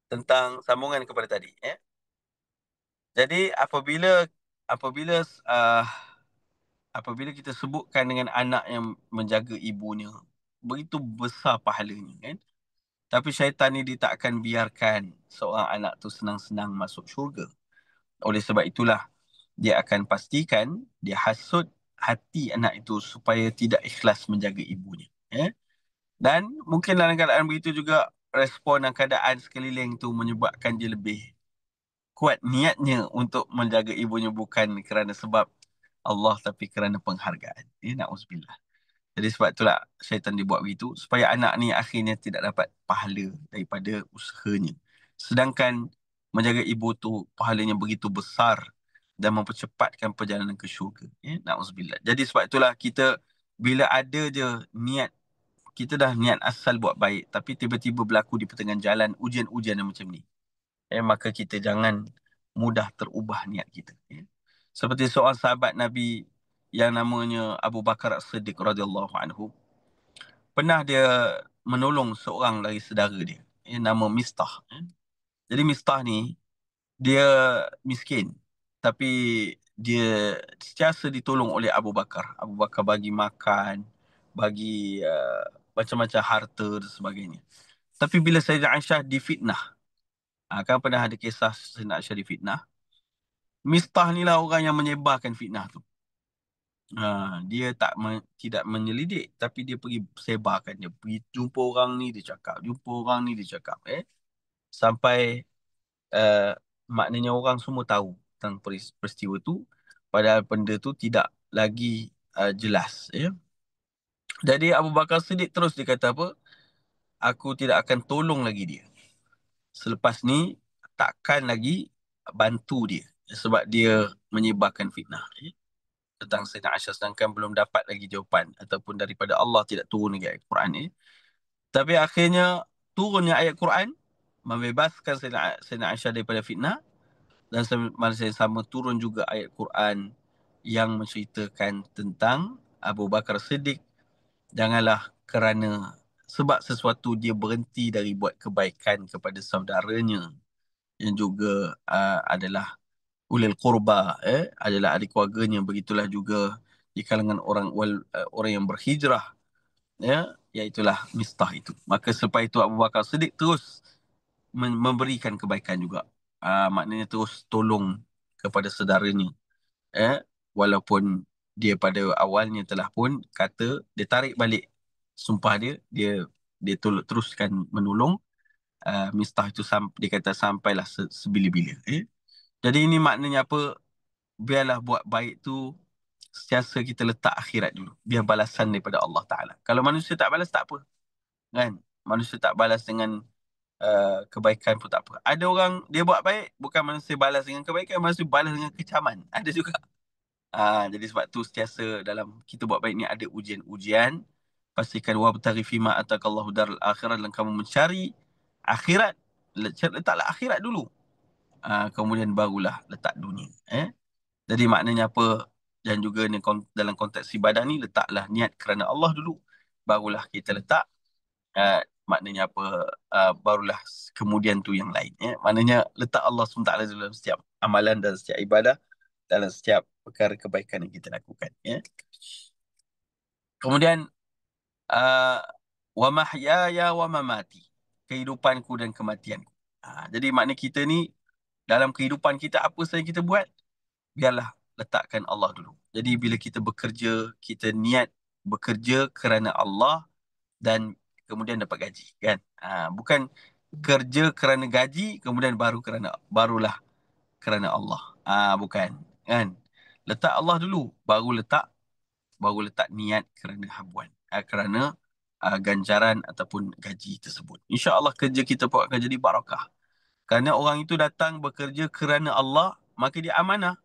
tentang sambungan kepada tadi. Jadi apabila kita sebutkan dengan anak yang menjaga ibunya, begitu besar pahalanya, kan? Tapi syaitan ni dia tak akan biarkan seorang anak tu senang-senang masuk syurga. Oleh sebab itulah dia akan pastikan dia hasut hati anak itu supaya tidak ikhlas menjaga ibunya. Dan mungkin dalam keadaan begitu juga respon dan keadaan sekeliling tu menyebabkan dia lebih kuat niatnya untuk menjaga ibunya, bukan kerana sebab Allah tapi kerana penghargaan. Na'udzubillah. Jadi sebab itulah syaitan dibuat begitu, supaya anak ni akhirnya tidak dapat pahala daripada usahanya. Sedangkan menjaga ibu tu pahalanya begitu besar dan mempercepatkan perjalanan ke syurga. Na'udzubillah. Jadi sebab itulah kita, bila ada je niat, kita dah niat asal buat baik, tapi tiba-tiba berlaku di pertengahan jalan ujian-ujian yang macam ni, maka kita jangan mudah terubah niat kita. Seperti seorang sahabat Nabi yang namanya Abu Bakar As-Siddiq radhiyallahu anhu, pernah dia menolong seorang dari saudara dia, nama Mistah. Jadi Mistah ni dia miskin, tapi dia sentiasa ditolong oleh Abu Bakar. Abu Bakar bagi makan, bagi macam-macam harta dan sebagainya. Tapi bila Sayyidah Aisyah difitnah, kan pernah ada kisah Sayyidah Aisyah difitnah, Mistah ni lah orang yang menyebarkan fitnah tu. Dia tidak menyelidik, tapi dia pergi sebarkan. Dia pergi jumpa orang ni, dia cakap. Jumpa orang ni, dia cakap. Sampai maknanya orang semua tahu tentang peristiwa tu, padahal benda tu tidak lagi jelas. Jadi Abu Bakar Siddiq terus dia kata apa? Aku tidak akan tolong lagi dia. Selepas ni, takkan lagi bantu dia. Sebab dia menyebarkan fitnah. Tentang Sayyidina Aisyah, sedangkan belum dapat lagi jawapan ataupun daripada Allah tidak turun lagi ayat Quran ni. Tapi akhirnya turunnya ayat Quran membebaskan Sayyidina Aisyah daripada fitnah, dan masa yang sama turun juga ayat Quran yang menceritakan tentang Abu Bakar Siddiq, janganlah kerana sebab sesuatu dia berhenti dari buat kebaikan kepada saudaranya yang juga adalah ulil qurba, adalah adik keluarganya. Begitulah juga di kalangan orang yang berhijrah, iaitulah Mistah itu. Maka selepas itu Abu Bakar Siddiq terus memberikan kebaikan juga. Maknanya terus tolong kepada saudaranya. Walaupun dia pada awalnya telah pun kata, dia tarik balik sumpah dia, dia teruskan menolong Mistah itu, dia kata sampailah sebila-bila. Jadi ini maknanya apa? Biarlah buat baik tu sentiasa kita letak akhirat dulu. Biar balasan daripada Allah Ta'ala. Kalau manusia tak balas, tak apa. Kan? Manusia tak balas dengan kebaikan pun tak apa. Ada orang dia buat baik, bukan manusia balas dengan kebaikan, manusia balas dengan kecaman. Ada juga. Jadi sebab tu sentiasa dalam kita buat baik ni ada ujian-ujian. Pastikan wabtaghi fima atakallahu daral akhirat, dan kamu mencari akhirat, letaklah akhirat dulu. Kemudian barulah letak dunia. Jadi maknanya apa? Dan juga ni dalam konteks ibadah ni, letaklah niat kerana Allah dulu. Barulah kita letak maknanya apa, barulah kemudian tu yang lain. Maknanya letak Allah SWT dalam setiap amalan dan setiap ibadah, dalam setiap perkara kebaikan yang kita lakukan. Kemudian uh, wa mahyaya wa mamati, kehidupanku dan kematianku. Jadi makna kita ni dalam kehidupan kita, apa saja kita buat, biarlah letakkan Allah dulu. Jadi bila kita bekerja, kita niat bekerja kerana Allah dan kemudian dapat gaji, kan? Bukan kerja kerana gaji kemudian barulah kerana Allah. Bukan, kan? Letak Allah dulu, baru letak niat kerana habuan, kerana ganjaran ataupun gaji tersebut. InsyaAllah kerja kita pun akan jadi barakah. Kerana orang itu datang bekerja kerana Allah, maka dia amanah.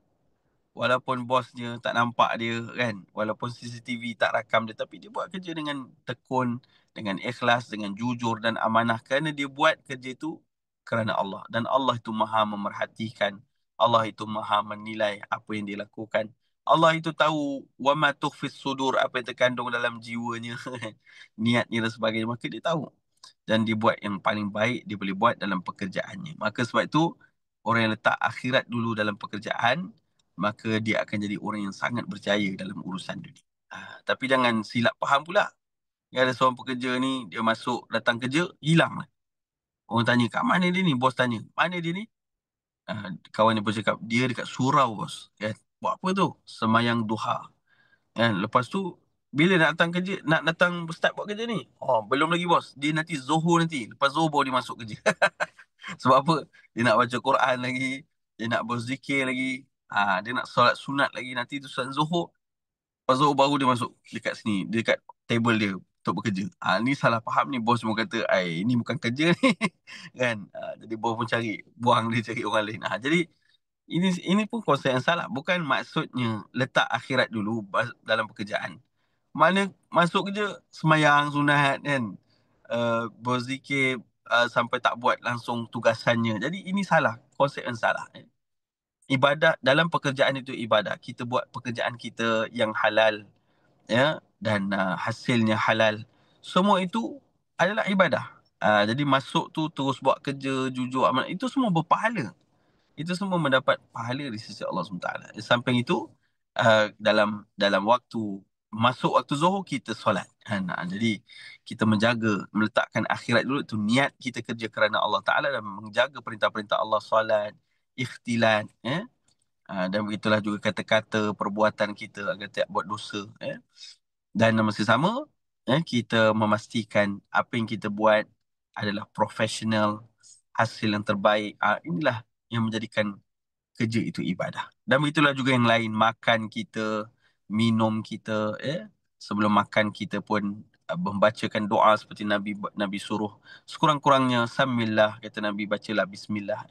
Walaupun bosnya tak nampak dia, kan, walaupun CCTV tak rakam dia, tapi dia buat kerja dengan tekun, dengan ikhlas, dengan jujur dan amanah, kerana dia buat kerja itu kerana Allah. Dan Allah itu maha memerhatikan, Allah itu maha menilai apa yang dia lakukan. Allah itu tahu wa ma tukhfis sudur, apa yang terkandung dalam jiwanya, niatnya dan sebagainya, maka dia tahu. Dan dia buat yang paling baik dia boleh buat dalam pekerjaannya. Maka sebab itu, orang yang letak akhirat dulu dalam pekerjaan, maka dia akan jadi orang yang sangat berjaya dalam urusan dunia. Tapi jangan silap faham pula. Ada seorang pekerja ni, dia datang kerja, hilang. Orang tanya, kat mana dia ni? Bos tanya, mana dia ni? Kawan dia pun cakap, dia dekat surau, bos. Kan? Buat apa tu? Semayang duha. Kan? Lepas tu, bila nak datang kerja, nak datang start buat kerja ni? Oh, belum lagi, bos. Dia nanti Zuhur nanti. Lepas Zuhur baru dia masuk kerja. Sebab apa? Dia nak baca Quran lagi, dia nak berzikir lagi, dia nak solat sunat lagi, nanti tu solat Zuhur. Lepas Zuhur baru dia masuk dekat sini, dekat table dia untuk bekerja. Ni salah faham ni, bos semua kata, ini bukan kerja ni. Kan? Jadi bos pun buang dia cari orang lain. Jadi ini pun konsep yang salah. Bukan maksudnya letak akhirat dulu dalam pekerjaan. Mana masuk kerja, semayang sunat, kan, berzikir, sampai tak buat langsung tugasannya. Jadi ini salah, konsep yang salah. Ibadat dalam pekerjaan itu ibadah. Kita buat pekerjaan kita yang halal, dan hasilnya halal. Semua itu adalah ibadah. Jadi masuk tu terus buat kerja, jujur amal, itu semua berpahala. Itu semua mendapat pahala di sisi Allah SWT. Di samping itu, dalam masuk waktu Zuhur, kita solat. Jadi kita meletakkan akhirat dulu, itu niat kita kerja kerana Allah Ta'ala dan menjaga perintah-perintah Allah, solat, ikhtilat, dan begitulah juga kata-kata, perbuatan kita agar tidak buat dosa. Dan masa sama, kita memastikan apa yang kita buat adalah profesional, hasil yang terbaik. Inilah yang menjadikan kerja itu ibadah. Dan begitulah juga yang lain, makan kita, minum kita, sebelum makan kita pun membacakan doa seperti Nabi suruh. Sekurang-kurangnya samillah, kata Nabi, bacalah bismillah.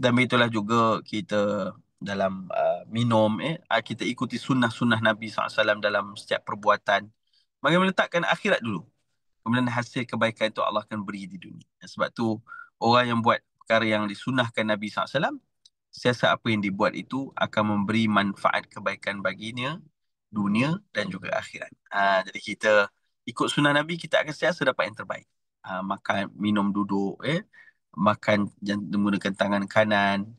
Dan begitulah juga kita dalam minum, kita ikuti sunnah-sunnah Nabi SAW dalam setiap perbuatan. Bagi meletakkan akhirat dulu. Kemudian hasil kebaikan itu Allah akan beri di dunia. Sebab tu orang yang buat perkara yang disunahkan Nabi SAW, siasat apa yang dibuat itu akan memberi manfaat kebaikan baginya, dunia dan juga akhirat. Jadi kita ikut sunnah Nabi, kita akan siasa dapat yang terbaik. Makan, minum, duduk, makan jangan menggunakan tangan kanan.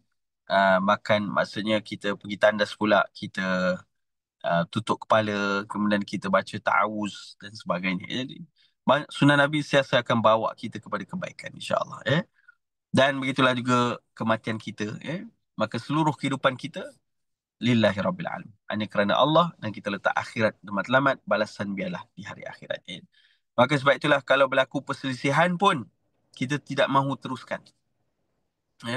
Makan maksudnya kita pergi tandas pula, kita tutup kepala, kemudian kita baca ta'awuz dan sebagainya. Jadi sunnah Nabi siasa akan bawa kita kepada kebaikan, insya-Allah. Dan begitulah juga kematian kita. Maka seluruh kehidupan kita lillahi rabbil alamin, hanya kerana Allah, dan kita letak akhirat dan matlamat, balasan biarlah di hari akhirat. Maka sebab itulah kalau berlaku perselisihan pun kita tidak mahu teruskan,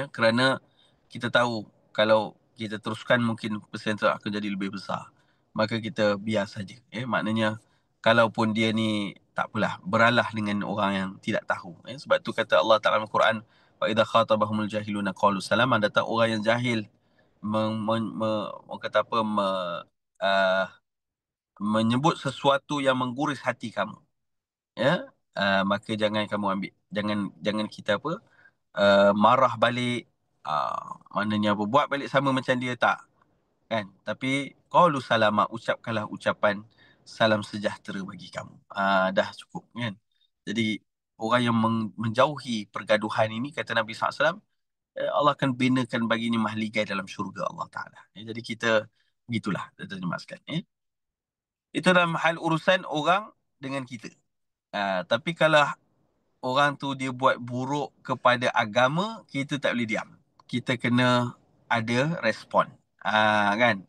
kerana kita tahu kalau kita teruskan mungkin persentasenya akan jadi lebih besar. Maka kita biar saja. Maknanya kalaupun dia ni tak apalah, beralah dengan orang yang tidak tahu. Sebab tu kata Allah Ta'ala dalam Al-Quran, wa idza khatabahumul jahiluna qalu salaman. Datang orang yang jahil orang kata apa, uh, menyebut sesuatu yang mengguris hati kamu, ya, maka jangan kamu ambil, jangan kita apa, marah balik, maknanya apa, buat balik sama macam dia, tak, kan. Tapi qalu salama, ucapkanlah ucapan salam sejahtera bagi kamu. Dah cukup, kan. Jadi orang yang menjauhi pergaduhan ini, kata Nabi SAW, Allah akan binakan baginya mahligai dalam syurga Allah Ta'ala. Jadi kita begitulah, tuan-tuan sekalian. Itu dalam hal urusan orang dengan kita. Tapi kalau orang tu dia buat buruk kepada agama, kita tak boleh diam. Kita kena ada respon. Kan?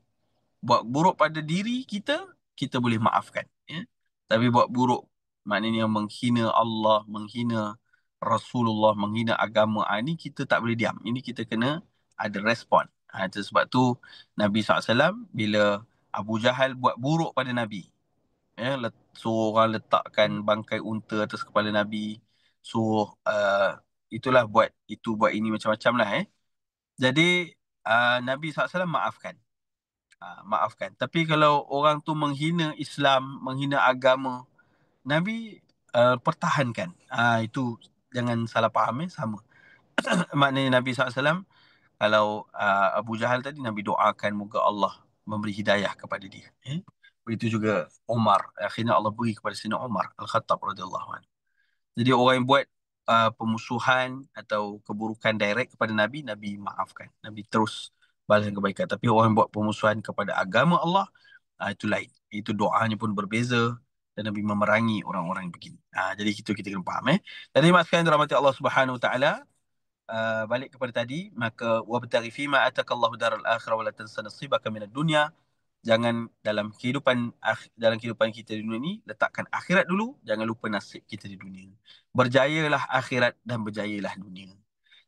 Buat buruk pada diri kita, kita boleh maafkan. Ya? Tapi buat buruk, maknanya menghina Allah, menghina Rasulullah, menghina agama, ini kita tak boleh diam. Ini kita kena ada respon. Itu sebab tu Nabi SAW bila Abu Jahal buat buruk pada Nabi, ya, suruh orang letakkan bangkai unta atas kepala Nabi, suruh itulah, buat itu, buat ini, macam-macam lah. Jadi Nabi SAW maafkan. Maafkan. Tapi kalau orang tu menghina Islam, menghina agama, Nabi pertahankan. Itu jangan salah faham, sama. Maknanya Nabi SAW, kalau Abu Jahal tadi, Nabi doakan moga Allah memberi hidayah kepada dia. Begitu juga Umar. Akhirnya Allah beri kepada Sayyidina Umar Al-Khattab radhiyallahu anhu. Jadi orang yang buat pemusuhan atau keburukan direct kepada Nabi, Nabi maafkan. Nabi terus balas kebaikan. Tapi orang yang buat pemusuhan kepada agama Allah, itu lain. Itu doanya pun berbeza, dan Nabi memerangi orang-orang yang begini. Jadi kita kena faham. Jadi maksudnya dirahmati Allah Subhanahu Wa Taala, balik kepada tadi, maka wabtaghi fima atakallahu daral akhirah wa la tansa nasibaka minad dunya. Jangan dalam kehidupan kita di dunia ni, letakkan akhirat dulu, jangan lupa nasib kita di dunia. Berjayalah akhirat dan berjayalah dunia.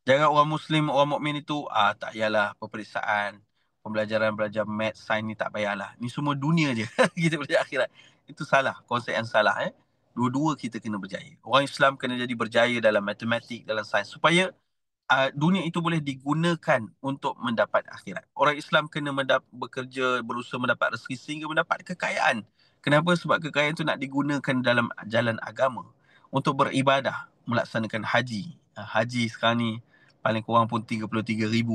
Jangan orang Muslim, orang mukmin itu tak payahlah peperiksaan, pembelajaran belajar math, sains ni tak payahlah. Ni semua dunia je. Kita belajar akhirat. Itu salah, konsep yang salah. Dua-dua kita kena berjaya. Orang Islam kena jadi berjaya dalam matematik, dalam sains, supaya dunia itu boleh digunakan untuk mendapat akhirat. Orang Islam kena bekerja, berusaha mendapat rezeki sehingga mendapat kekayaan. Kenapa? Sebab kekayaan itu nak digunakan dalam jalan agama, untuk beribadah, melaksanakan haji. Haji sekarang ni paling kurang pun 33,000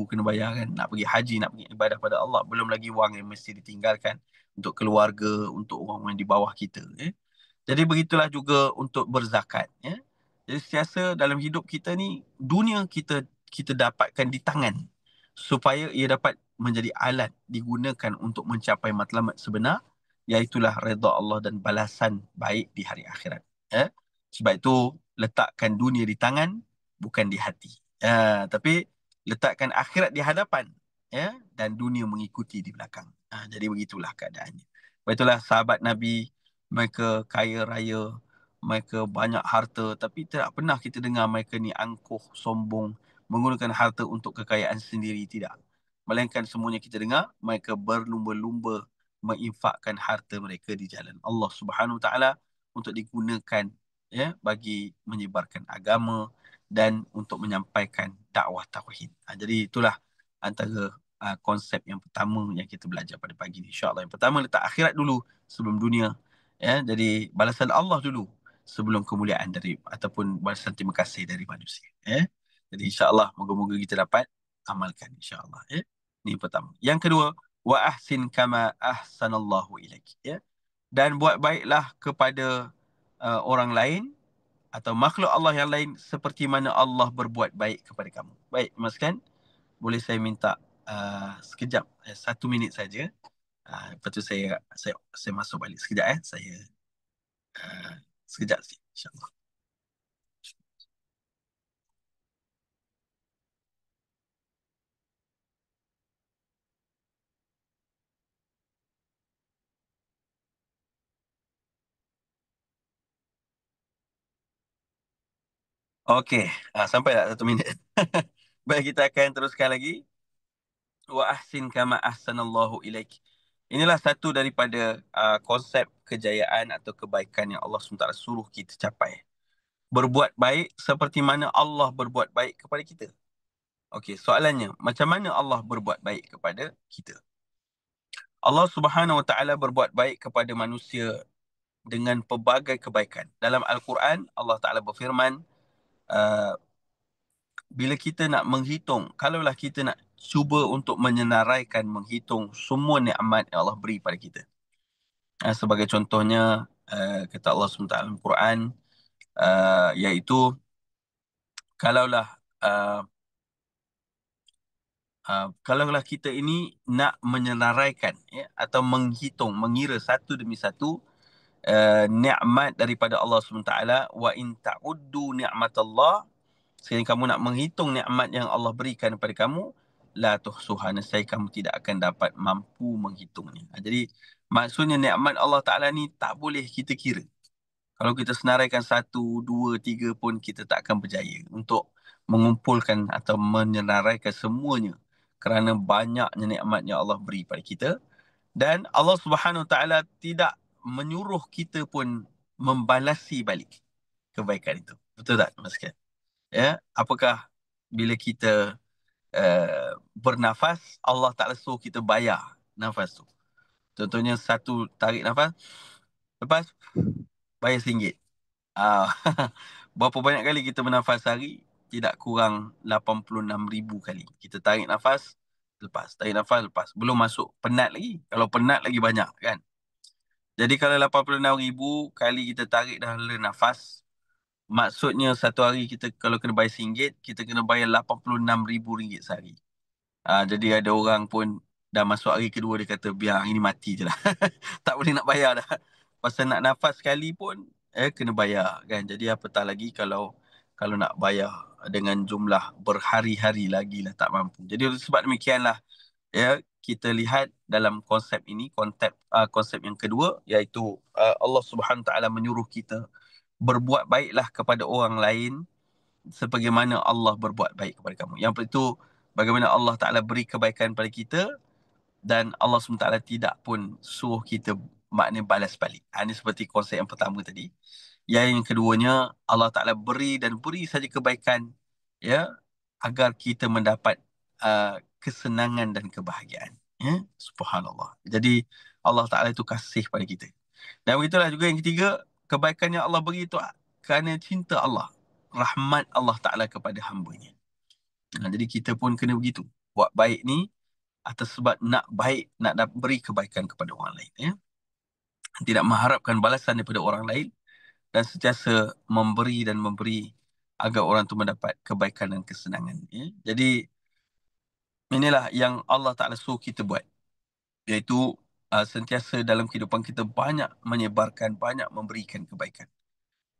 kena bayar, kan. Nak pergi haji, nak pergi ibadah pada Allah. Belum lagi wang yang mesti ditinggalkan untuk keluarga, untuk orang-orang di bawah kita. Jadi begitulah juga untuk berzakat. Jadi sentiasa dalam hidup kita ni, dunia kita dapatkan di tangan, supaya ia dapat menjadi alat digunakan untuk mencapai matlamat sebenar, iaitulah redha Allah dan balasan baik di hari akhirat. Sebab itu letakkan dunia di tangan, bukan di hati. Tapi letakkan akhirat di hadapan, dan dunia mengikuti di belakang. Jadi begitulah keadaannya. Sebab itulah sahabat Nabi, mereka kaya raya, mereka banyak harta, tapi tidak pernah kita dengar mereka ni angkuh, sombong, menggunakan harta untuk kekayaan sendiri, tidak. Melainkan semuanya kita dengar mereka berlumba-lumba menginfakkan harta mereka di jalan Allah Subhanahu Wa Taala, untuk digunakan, bagi menyebarkan agama dan untuk menyampaikan dakwah tauhid. Jadi itulah antara konsep yang pertama yang kita belajar pada pagi ini, insya-Allah. Yang pertama, letak akhirat dulu sebelum dunia. Jadi balasan Allah dulu sebelum kemuliaan dari, ataupun balasan terima kasih dari manusia. Jadi insya-Allah moga-moga kita dapat amalkan, insya-Allah. Ini pertama. Yang kedua, wa ahsin kama ahsanallahu ilaik. Dan buat baiklah kepada orang lain atau makhluk Allah yang lain seperti mana Allah berbuat baik kepada kamu. Baik, Mas Kan, boleh saya minta sekejap, 1 minit saja. Lepas tu saya masuk balik sekejap. Saya sekejap sikit, insya-Allah. Okey, sampai tak 1 minit? Baik, kita akan teruskan lagi. Wa ahsin kama ahsanallahu ilaik. inilah satu daripada konsep kejayaan atau kebaikan yang Allah SWT suruh kita capai. Berbuat baik seperti mana Allah berbuat baik kepada kita. Okey, soalannya, macam mana Allah berbuat baik kepada kita? Allah Subhanahu Wa Taala berbuat baik kepada manusia dengan pelbagai kebaikan. Dalam Al-Quran, Allah Taala berfirman, uh, bila kita nak menghitung, kalaulah kita nak cuba untuk menyenaraikan menghitung semua nikmat yang Allah beri pada kita. Sebagai contohnya, kata Allah SWT dalam Quran, iaitu kalaulah uh, kalaulah kita ini nak menyenaraikan, ya, atau menghitung, mengira satu demi satu nikmat daripada Allah SWT, wa in ta'uddu ni'matallah, sekiranya kamu nak menghitung nikmat yang Allah berikan kepada kamu, la tuhsuha, nescaya kamu tidak akan dapat mampu menghitungnya. Jadi maksudnya nikmat Allah Ta'ala ni tak boleh kita kira. Kalau kita senaraikan satu, dua, tiga pun kita tak akan berjaya untuk mengumpulkan atau menyenaraikan semuanya, kerana banyaknya nikmat yang Allah beri pada kita. Dan Allah Subhanahu Taala tidak menyuruh kita pun membalasi balik kebaikan itu. Betul tak, Mas Kat? Ya, apakah bila kita bernafas, Allah Taala suruh kita bayar nafas tu. Contohnya satu tarik nafas, lepas bayar RM1. Ah, berapa banyak kali kita bernafas sehari? Tidak kurang 86,000 kali. Kita tarik nafas, lepas. Tarik nafas, lepas. Belum masuk penat lagi. Kalau penat lagi banyak, kan? Jadi kalau 86,000 kali kita tarik dalam nafas, maksudnya satu hari kita kalau kena bayar RM1, kita kena bayar RM86,000 sehari. Jadi ada orang pun dah masuk hari kedua, dia kata biar ini mati je lah. Tak boleh nak bayar dah. Pasal nak nafas sekali pun kena bayar, kan. Jadi apatah lagi kalau nak bayar dengan jumlah berhari-hari lagi lah tak mampu. Jadi sebab demikianlah, ya, kita lihat dalam konsep ini, konsep yang kedua, iaitu Allah Subhanahu Taala menyuruh kita berbuat baiklah kepada orang lain sebagaimana Allah berbuat baik kepada kamu. Yang itu bagaimana Allah Taala beri kebaikan pada kita, dan Allah SWT tidak pun suruh kita maknanya balas balik. Ini seperti konsep yang pertama tadi. Yang keduanya, Allah Ta'ala beri dan beri saja kebaikan, ya, agar kita mendapat kesenangan dan kebahagiaan. Ya? Subhanallah. Jadi Allah Ta'ala itu kasih pada kita. Dan begitulah juga yang ketiga, kebaikan yang Allah beri itu kerana cinta Allah, rahmat Allah Ta'ala kepada hamba-Nya. Jadi kita pun kena begitu. Buat baik ni atas sebab nak baik, nak beri kebaikan kepada orang lain, ya. Tidak mengharapkan balasan daripada orang lain, dan sentiasa memberi dan memberi agar orang tu mendapat kebaikan dan kesenangan, ya. Jadi inilah yang Allah Ta'ala suruh kita buat, iaitu sentiasa dalam kehidupan kita banyak menyebarkan, banyak memberikan kebaikan,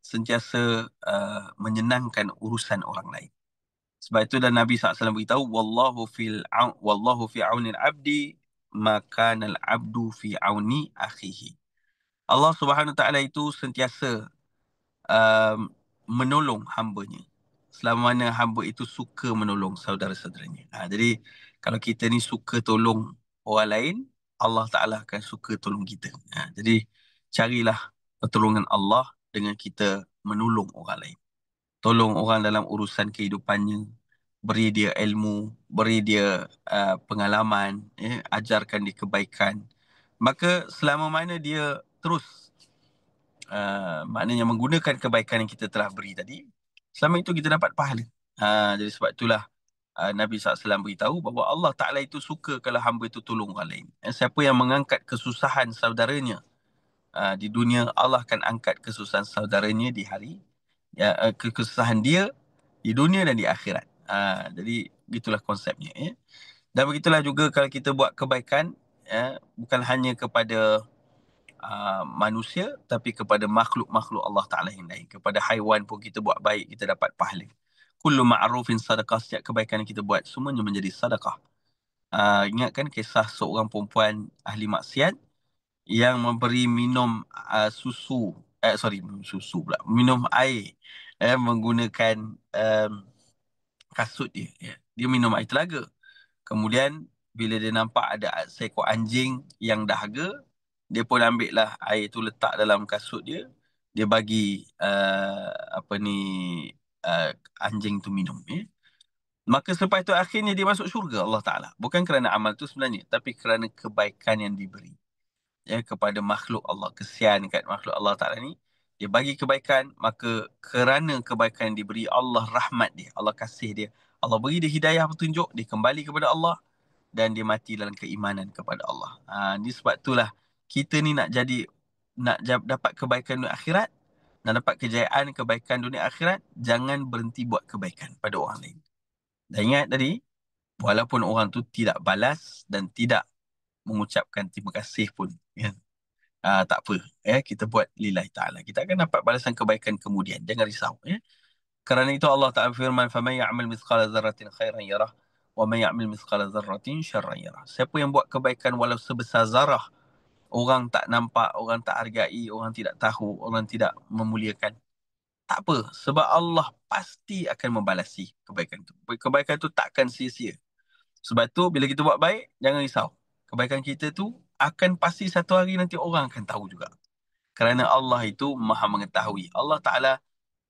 sentiasa menyenangkan urusan orang lain. Sebab itu dan Nabi SAW beritahu, wallahu fi aunil abdi maka al abdu fi auni akhihi. Allah Subhanahu Taala itu sentiasa um, menolong hamba-Nya selama mana hamba itu suka menolong saudara-saudaranya. Jadi kalau kita ni suka tolong orang lain, Allah Taala akan suka tolong kita. Jadi carilah pertolongan Allah dengan kita menolong orang lain. Tolong orang dalam urusan kehidupannya, beri dia ilmu, beri dia pengalaman, ajarkan dia kebaikan. Maka selama mana dia terus maknanya menggunakan kebaikan yang kita telah beri tadi, selama itu kita dapat pahala. Jadi sebab itulah Nabi SAW beritahu bahawa Allah Ta'ala itu suka kalau hamba itu tolong orang lain. Siapa yang mengangkat kesusahan saudaranya di dunia, Allah akan angkat kesusahan saudaranya di hari, kesusahan dia di dunia dan di akhirat. Jadi begitulah konsepnya, ya. Dan begitulah juga kalau kita buat kebaikan, bukan hanya kepada manusia, tapi kepada makhluk-makhluk Allah Ta'ala yang lain. Kepada haiwan pun kita buat baik, kita dapat pahala. Kullu ma'rufin sadaqah, setiap kebaikan yang kita buat semuanya menjadi sadaqah. Ingatkan kisah seorang perempuan ahli maksiat yang memberi minum minum air menggunakan kasut dia, ya. Dia minum air telaga. Kemudian bila dia nampak ada seekor anjing yang dahaga, dia pun ambil lah air tu letak dalam kasut dia. Dia bagi apa ni uh, anjing tu minum. Ya. Maka selepas itu akhirnya dia masuk syurga Allah Ta'ala. Bukan kerana amal tu sebenarnya, tapi kerana kebaikan yang diberi. Ya, kepada makhluk Allah. Kesian kat makhluk Allah Ta'ala ni. Dia bagi kebaikan, maka kerana kebaikan yang diberi, Allah rahmat dia. Allah kasih dia. Allah beri dia hidayah petunjuk, dia kembali kepada Allah dan dia mati dalam keimanan kepada Allah. Ni sebab itulah kita ni nak dapat kebaikan dunia akhirat, nak dapat kejayaan kebaikan dunia akhirat, jangan berhenti buat kebaikan pada orang lain. Dan ingat tadi, walaupun orang tu tidak balas dan tidak mengucapkan terima kasih pun, kan? Tak apa, kita buat lillahi ta'ala. Kita akan dapat balasan kebaikan kemudian. Jangan risau. Kerana itu Allah Ta'ala firman, فَمَنْ يَعْمَلْ مِثْقَالَ ذَرَّةٍ خَيْرًا يَرَهُ وَمَنْ يَعْمَلْ مِثْقَالَ ذَرَّةٍ شَرًّا يَرَهُ. Siapa yang buat kebaikan walau sebesar zarah, orang tak nampak, orang tak hargai, orang tidak tahu, orang tidak memuliakan, tak apa. Sebab Allah pasti akan membalasi kebaikan itu. Kebaikan itu takkan sia-sia. Sebab tu bila kita buat baik, jangan risau. Kebaikan kita tu akan pasti satu hari nanti orang akan tahu juga. Kerana Allah itu maha mengetahui. Allah Ta'ala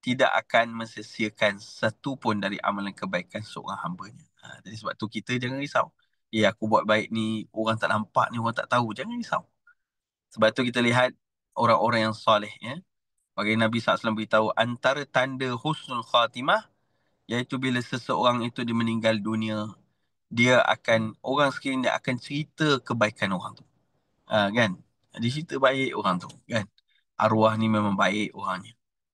tidak akan mensesiakan satu pun dari amalan kebaikan seorang hamba-Nya. Jadi sebab tu kita jangan risau. Aku buat baik ni, orang tak nampak ni, orang tak tahu. Jangan risau. Sebab tu kita lihat orang-orang yang soleh. Bagi Nabi SAW beritahu, antara tanda husnul khatimah, iaitu bila seseorang itu dia meninggal dunia, dia akan, orang sekeliling dia akan cerita kebaikan orang tu. Kan? Dia cerita baik orang tu. Kan? Arwah ni memang baik orangnya.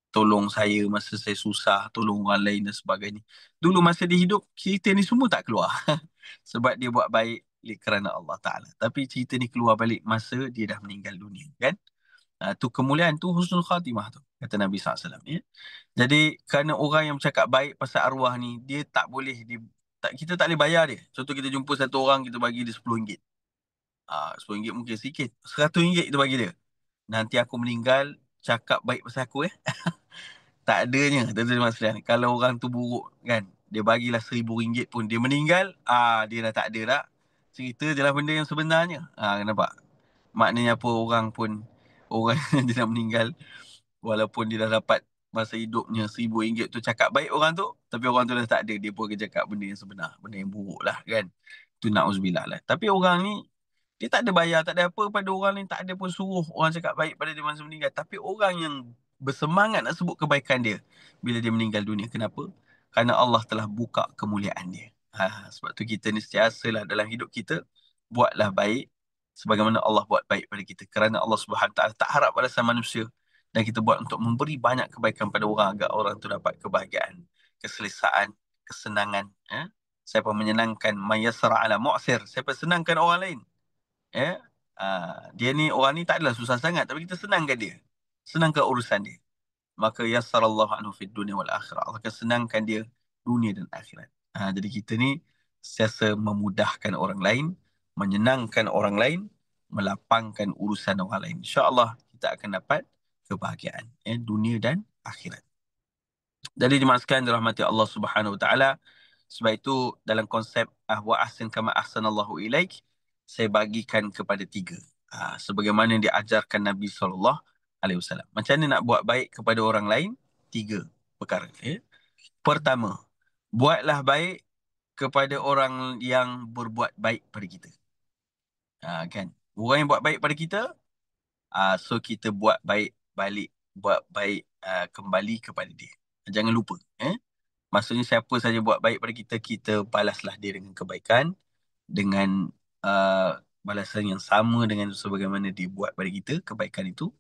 Tolong saya masa saya susah, tolong orang lain dan sebagainya. Dulu masa dia hidup, cerita ni semua tak keluar. Sebab dia buat baik kerana Allah Ta'ala. Tapi cerita ni keluar balik masa dia dah meninggal dunia. Kan? Tu kemuliaan tu husnul khatimah tu. Kata Nabi SAW. Ya? Jadi kerana orang yang bercakap baik pasal arwah ni, dia tak boleh, kita tak boleh bayar dia. Contoh kita jumpa satu orang, kita bagi dia RM10. RM10 mungkin sikit. RM100 kita bagi dia. Nanti aku meninggal, cakap baik pasal aku. Tak adanya, tuan-tuan sekalian. Kalau orang tu buruk kan, dia bagilah RM1,000 pun, dia meninggal, dia dah tak ada dah. Cerita je lah benda yang sebenarnya. Nampak? Maknanya apa, orang pun, orang yang dia dah meninggal, walaupun dia dah dapat masa hidupnya RM1,000 tu cakap baik orang tu, tapi orang tu dah tak ada, dia pun akan cakap benda yang sebenar, benda yang buruk lah kan. Tu na'uzubillah lah. Tapi orang ni, dia tak ada bayar, tak ada apa pada orang ni, tak ada pun suruh orang cakap baik pada dia masa meninggal. Tapi orang yang bersemangat nak sebut kebaikan dia bila dia meninggal dunia. Kenapa? Kerana Allah telah buka kemuliaan dia. Sebab tu kita ni sentiasalah dalam hidup kita, buatlah baik sebagaimana Allah buat baik pada kita. Kerana Allah Subhanahu Taala tak harap balasan manusia, dan kita buat untuk memberi banyak kebaikan pada orang agar orang tu dapat kebahagiaan, keselesaan, kesenangan. Siapa menyenangkan mayassara ala mu'sir, siapa senangkan orang lain, ya. Dia ni, orang ni tak adalah susah sangat, tapi kita senangkan dia, senangkan urusan dia, maka yassarallahu anhu fid dunia wal akhirah. Allah akan senangkan dia dunia dan akhirat. Jadi kita ni sentiasa memudahkan orang lain, menyenangkan orang lain, melapangkan urusan orang lain. InsyaAllah kita akan dapat kebahagiaan, dunia dan akhirat. Jadi jemaah sekalian dirahmati Allah Subhanahu Wa Taala. Sebab itu dalam konsep wa ahsin kama ahsanallahu ilaik, saya bagikan kepada 3. Sebagaimana yang diajarkan Nabi SAW. Macam mana nak buat baik kepada orang lain? 3 perkara. Pertama, buatlah baik kepada orang yang berbuat baik pada kita. Kan? Orang yang buat baik pada kita, so kita buat baik balik, buat baik kembali kepada dia. Jangan lupa. Maksudnya siapa saja buat baik pada kita, kita balaslah dia dengan kebaikan, dengan balasan yang sama dengan sebagaimana dia buat pada kita kebaikan itu.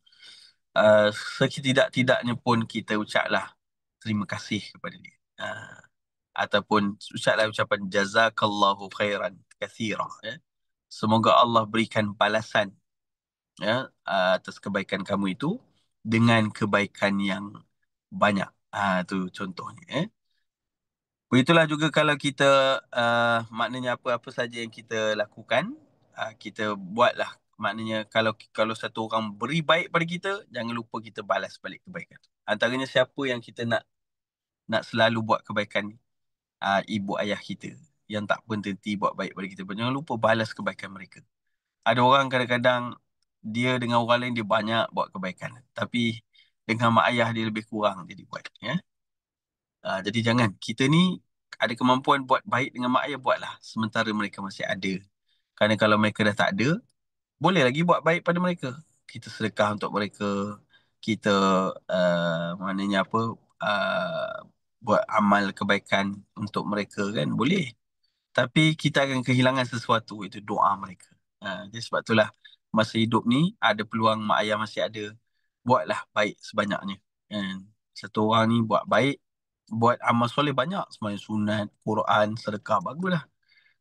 Setidak-tidaknya pun kita ucaplah terima kasih kepada dia. Ataupun ucaplah ucapan jazakallahu khairan katsira. Semoga Allah berikan balasan, atas kebaikan kamu itu dengan kebaikan yang banyak. Tu contohnya. Begitulah juga kalau kita, maknanya apa-apa saja yang kita lakukan, kita buatlah. Maknanya kalau satu orang beri baik pada kita, jangan lupa kita balas balik kebaikan. Antaranya siapa yang kita nak selalu buat kebaikan, ibu ayah kita. yang tak berhenti buat baik pada kita. Jangan lupa balas kebaikan mereka. Ada orang kadang-kadang dia dengan orang lain dia banyak buat kebaikan, tapi dengan mak ayah dia lebih kurang dia buat. Ya? Jadi jangan. Kita ni ada kemampuan buat baik dengan mak ayah, buatlah. Sementara mereka masih ada. Kerana kalau mereka dah tak ada, boleh lagi buat baik pada mereka. Kita sedekah untuk mereka. Kita maknanya apa, uh, buat amal kebaikan untuk mereka kan. Boleh. Tapi kita akan kehilangan sesuatu, itu doa mereka. Jadi sebab itulah masa hidup ni ada peluang mak ayah masih ada, buatlah baik sebanyaknya. Kan? Satu orang ni buat baik, buat amal soleh banyak, sembahyang sunat, Quran, sedekah, baguslah.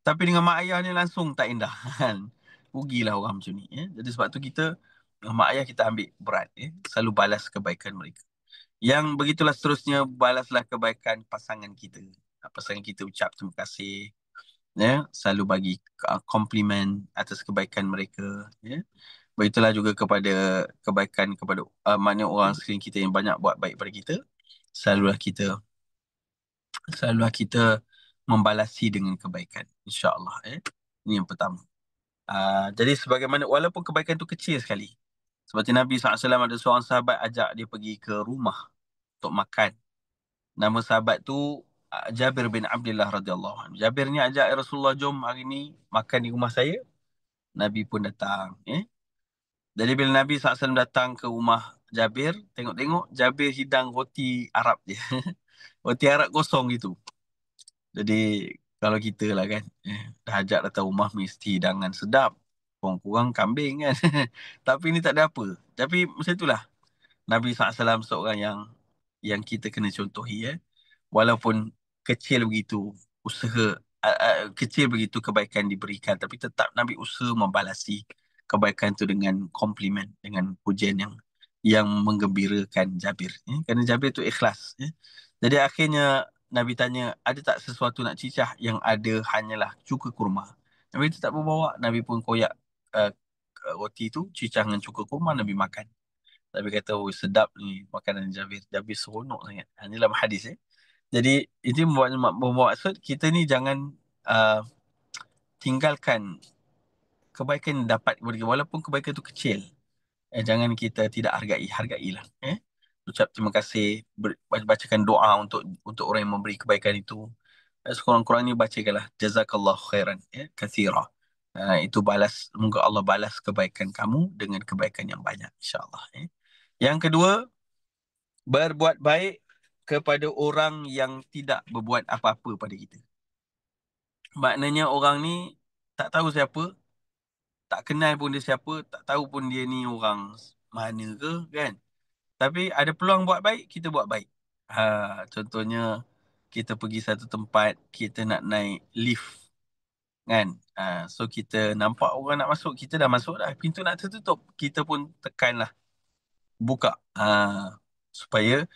Tapi dengan mak ayah ni langsung tak indah. Kan? Rugilah orang macam ni. Jadi sebab tu kita, mak ayah kita ambil berat. Selalu balas kebaikan mereka. Yang begitulah seterusnya, balaslah kebaikan pasangan kita. Pasangan kita ucap terima kasih. Selalu bagi komplimen atas kebaikan mereka. Begitulah juga kepada kebaikan kepada mana orang sekeliling kita yang banyak buat baik pada kita. Selalulah kita selalulah kita membalasi dengan kebaikan, insya-Allah. Ini yang pertama. Jadi sebagaimana walaupun kebaikan itu kecil sekali, seperti Nabi SAW ada seorang sahabat ajak dia pergi ke rumah untuk makan. Nama sahabat tu Jabir bin Abdullah radhiyallahu anhu. Jabir ni ajak, "Ya Rasulullah, jom hari ni makan di rumah saya." Nabi pun datang. Jadi bila Nabi SAW datang ke rumah Jabir, tengok-tengok Jabir hidang roti Arab dia. Roti Arab kosong gitu. Jadi kalau kita lah kan, dah ajak datang rumah mesti hidangan sedap. Kurang-kurang kambing kan. Tapi ni tak ada apa. Tapi macam itulah. Nabi SAW seorang yang kita kena contohi. Walaupun kecil begitu usaha, kecil begitu kebaikan diberikan, tapi tetap Nabi usaha membalasi kebaikan itu dengan komplimen, dengan pujian yang menggembirakan Jabir. Kerana Jabir itu ikhlas. Jadi akhirnya Nabi tanya, ada tak sesuatu nak cicah? Yang ada hanyalah cuka kurma. Nabi itu tak berbawa. Nabi pun koyak uh, roti itu, cicah dengan cuka kurma, Nabi makan. Nabi kata, oh sedap ni makanan Jabir. Jabir seronok sangat. Ini dalam hadis. Jadi itu membuat maksud kita ni jangan uh, tinggalkan kebaikan yang dapat walaupun kebaikan itu kecil. Jangan kita tidak hargailah. Ucap terima kasih, bacakan doa untuk orang yang memberi kebaikan itu. Sekurang-kurangnya bacakanlah jazakallah khairan, kathira. Itu balas, semoga Allah balas kebaikan kamu dengan kebaikan yang banyak, insya-Allah. Yang kedua, berbuat baik kepada orang yang tidak berbuat apa-apa pada kita. Maknanya orang ni tak tahu siapa, tak kenal pun dia siapa, tak tahu pun dia ni orang mana ke kan. Tapi ada peluang buat baik, kita buat baik. Contohnya kita pergi satu tempat, kita nak naik lift kan. So kita nampak orang nak masuk, kita dah masuk dah, pintu nak tertutup, kita pun tekanlah buka. Supaya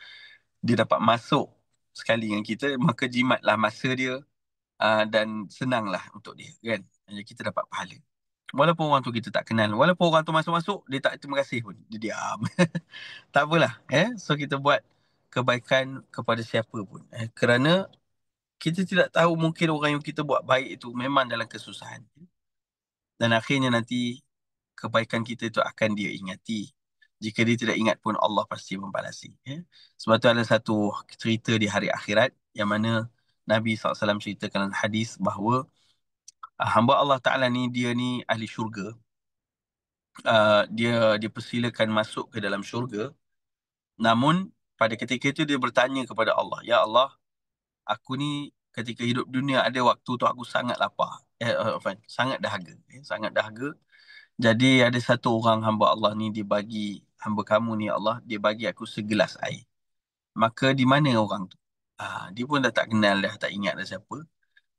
dia dapat masuk sekali dengan kita, maka jimatlah masa dia. Dan senanglah untuk dia kan. Jadi kita dapat pahala. Walaupun orang tu kita tak kenal, walaupun orang tu masuk-masuk dia tak terima kasih pun, dia diam. Tak apalah. So kita buat kebaikan kepada siapa pun. Kerana kita tidak tahu, mungkin orang yang kita buat baik itu memang dalam kesusahan. Dan akhirnya nanti kebaikan kita itu akan dia ingati. Jika dia tidak ingat pun, Allah pasti membalasi. Sebab tu ada satu cerita di hari akhirat yang mana Nabi SAW ceritakan dalam hadis bahawa hamba Allah Ta'ala ni, dia ni ahli syurga. Dia dipersilakan masuk ke dalam syurga. Namun pada ketika itu dia bertanya kepada Allah, "Ya Allah, aku ni ketika hidup dunia ada waktu tu aku sangat lapar. Sangat dahaga. Sangat dahaga. Jadi ada satu orang hamba Allah ni, dia bagi, hamba kamu ni ya Allah, dia bagi aku segelas air. Maka di mana orang tu?" Dia pun dah tak kenal dah, tak ingat dah siapa.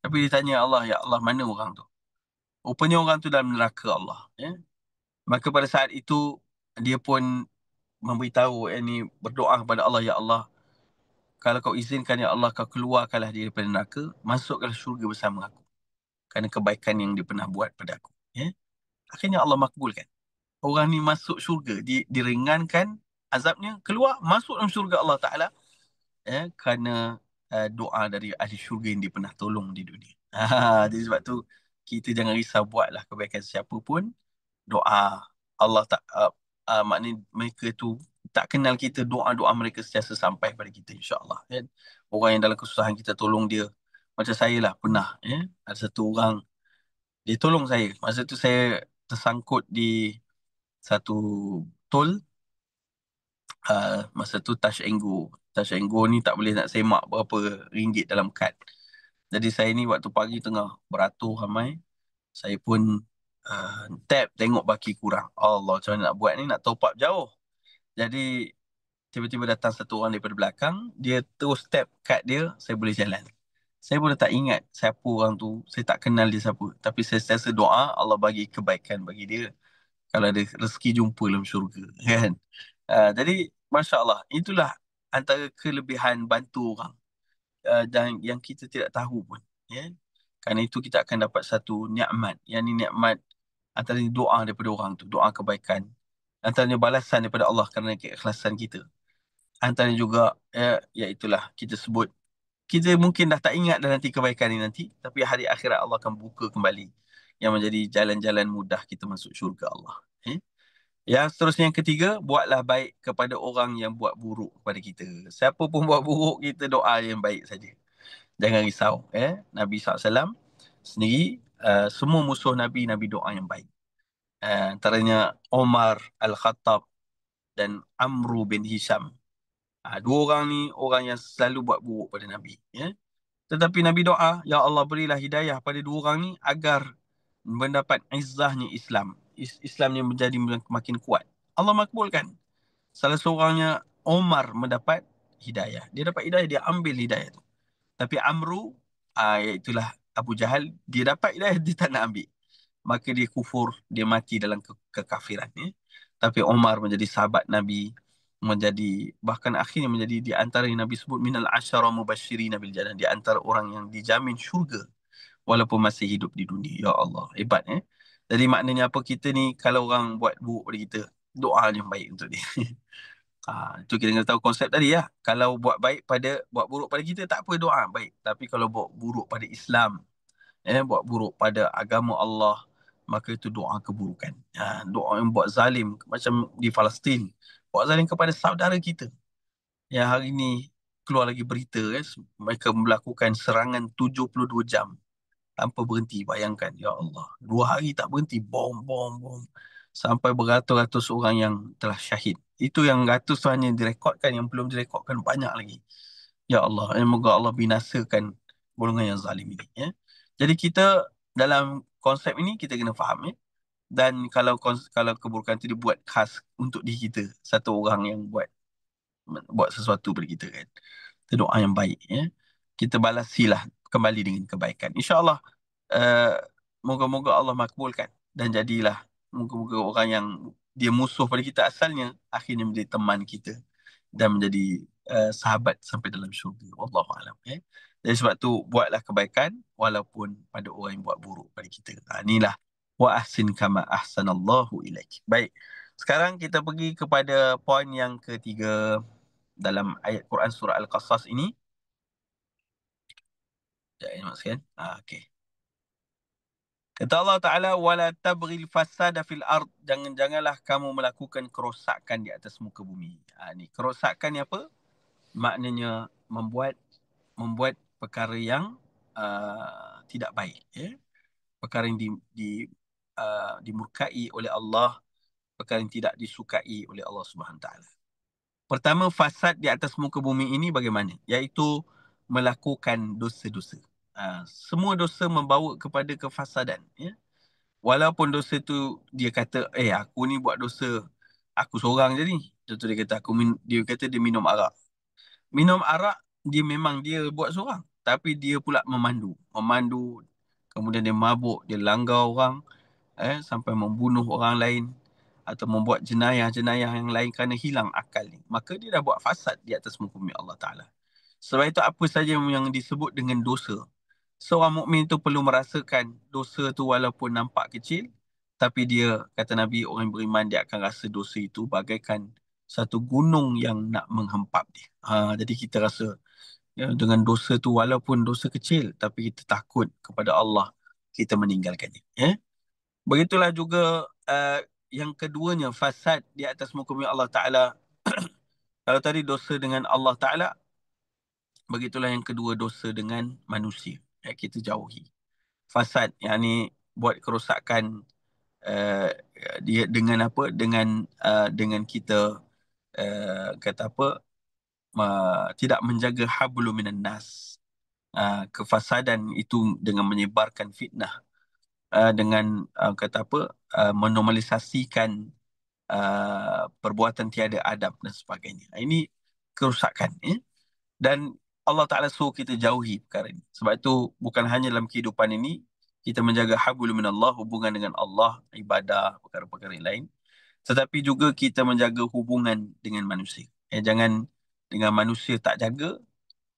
Tapi dia tanya Allah, "Ya Allah, mana orang tu?" Rupanya orang tu dalam neraka Allah. Maka pada saat itu dia pun memberitahu, ni berdoa kepada Allah, "Ya Allah, kalau kau izinkan ya Allah, kau keluarkanlah dia daripada neraka, masukkanlah syurga bersama aku. Kerana kebaikan yang dia pernah buat pada aku." Akhirnya Allah makbulkan. Orang ni masuk syurga, diringankan azabnya, keluar, masuk dalam syurga Allah Ta'ala. Kerana doa dari ahli syurga yang dia pernah tolong di dunia. Jadi sebab tu kita jangan risau, buatlah kebaikan siapa pun, doa. Allah tak maknanya mereka tu tak kenal kita, doa-doa mereka sentiasa sampai pada kita, insya-Allah kan. Orang yang dalam kesusahan kita tolong dia. Macam saya lah pernah, ada satu orang dia tolong saya. Masa tu saya tersangkut di satu tol. Masa tu touch and go. Touch and go ni tak boleh nak semak berapa ringgit dalam kad. Jadi saya ni waktu pagi tengah beratur ramai, saya pun tap tengok baki kurang. Allah, macam mana nak buat ni, nak top up jauh. Jadi tiba-tiba datang satu orang daripada belakang, dia terus tap kad dia, saya boleh jalan. Saya pun dah tak ingat siapa orang tu, saya tak kenal dia siapa. Tapi saya sentiasa doa, Allah bagi kebaikan bagi dia. Kalau ada rezeki jumpa dalam syurga, kan. Jadi Masya Allah, itulah antara kelebihan bantu orang, dan yang kita tidak tahu pun, ya. Kerana itu kita akan dapat satu nikmat. Yang ni nikmat, antaranya doa daripada orang tu, doa kebaikan. Antaranya balasan daripada Allah kerana keikhlasan kita. Antaranya juga, iaitulah kita sebut, kita mungkin dah tak ingat dah nanti kebaikan ni nanti, tapi hari akhirat Allah akan buka kembali, yang menjadi jalan-jalan mudah kita masuk syurga Allah. Yang seterusnya, yang ketiga, buatlah baik kepada orang yang buat buruk kepada kita. Siapa pun buat buruk, kita doa yang baik saja. Jangan risau. Nabi SAW sendiri, semua musuh Nabi, Nabi doa yang baik. Antaranya Omar Al-Khattab dan Amru bin Hisham. Dua orang ni orang yang selalu buat buruk pada Nabi. Tetapi Nabi doa, Ya Allah, berilah hidayah pada dua orang ni agar mendapat izzahnya Islam. Islamnya menjadi makin kuat. Allah makbulkan. Salah seorangnya Omar mendapat hidayah. Dia dapat hidayah, dia ambil hidayah tu. Tapi Amru, iaitulah Abu Jahal, dia dapat hidayah, dia tak nak ambil. Maka dia kufur, dia mati dalam kekafiran. Tapi Omar menjadi sahabat Nabi, bahkan akhirnya menjadi di antara yang Nabi sebut minal asyara mubasyirin bil jannah, di antara orang yang dijamin syurga walaupun masih hidup di dunia. Ya Allah, hebat. Jadi maknanya apa, kita ni kalau orang buat buruk pada kita, doa yang baik untuk dia. Itu kita kena tahu konsep tadi ya. Kalau buat buruk pada kita, tak apa, doa baik. Tapi kalau buat buruk pada Islam, buat buruk pada agama Allah, maka itu doa keburukan. Doa yang buat zalim, macam di Palestin, buat zalim kepada saudara kita. Yang hari ini keluar lagi berita, mereka melakukan serangan 72 jam tanpa berhenti. Bayangkan, ya Allah, 2 hari tak berhenti, bom, bom, bom. Sampai beratus-ratus orang yang telah syahid. Itu yang ratus tu hanya direkodkan, yang belum direkodkan banyak lagi. Ya Allah, semoga Allah binasakan golongan yang zalim ini. Jadi kita dalam konsep ini kita kena faham. Dan kalau keburukan itu dibuat khas untuk diri kita, satu orang yang buat sesuatu pada kita, kan. Kita doa yang baik. Kita balasilah kembali dengan kebaikan. InsyaAllah, uh, moga-moga Allah makbulkan. Dan jadilah, moga-moga orang yang dia musuh pada kita asalnya, akhirnya menjadi teman kita. Dan menjadi sahabat sampai dalam syurga. Wallahualam. Jadi sebab tu, buatlah kebaikan walaupun pada orang yang buat buruk pada kita. Inilah wa ahsin kama ahsanallahu ilaik. Baik. Sekarang kita pergi kepada poin yang ketiga dalam ayat Quran surah Al-Qasas ini. Sekejap, maksudkan. Okey. Kata Allah Ta'ala, wala tabghil fasada fil ard. Janganlah kamu melakukan kerosakan di atas muka bumi. Ni kerosakan ni apa? Maknanya membuat perkara yang tidak baik. Perkara yang dimurkai oleh Allah, perkara yang tidak disukai oleh Allah Subhanahu Taala. Pertama, fasad di atas muka bumi ini bagaimana? Iaitu melakukan dosa-dosa. Semua dosa membawa kepada kefasadan. Walaupun dosa tu dia kata, aku ni buat dosa, aku seorang je ni. Contoh dia kata, dia minum arak. Minum arak, dia buat seorang. Tapi dia pula memandu, kemudian dia mabuk, dia langgar orang, sampai membunuh orang lain, atau membuat jenayah-jenayah yang lain kerana hilang akal ni. Maka dia dah buat fasad di atas muka bumi Allah Ta'ala. Sebab itu apa saja yang disebut dengan dosa, seorang mukmin itu perlu merasakan dosa tu walaupun nampak kecil, tapi dia, kata Nabi, orang yang beriman dia akan rasa dosa itu bagaikan satu gunung yang nak menghempap dia. Jadi kita rasa Ya, dengan dosa tu walaupun dosa kecil, tapi kita takut kepada Allah, kita meninggalkannya. Ya. Begitulah juga yang keduanya, fasad di atas muka bumi Allah Ta'ala. Kalau tadi dosa dengan Allah Ta'ala, begitulah yang kedua, dosa dengan manusia. Ya, kita jauhi. Fasad, yakni buat kerosakan, uh, dia dengan apa? Dengan kita kata apa? Tidak menjaga hablum minan nas. Kefasadan itu dengan menyebarkan fitnah, dengan kata apa? Menormalisasikan perbuatan tiada adab dan sebagainya. Ini kerusakan, ya. Dan Allah Ta'ala suruh kita jauhi perkara ini. Sebab itu bukan hanya dalam kehidupan ini kita menjaga hablum minallah, hubungan dengan Allah, ibadah, perkara-perkara yang lain, tetapi juga kita menjaga hubungan dengan manusia. Jangan dengan manusia tak jaga,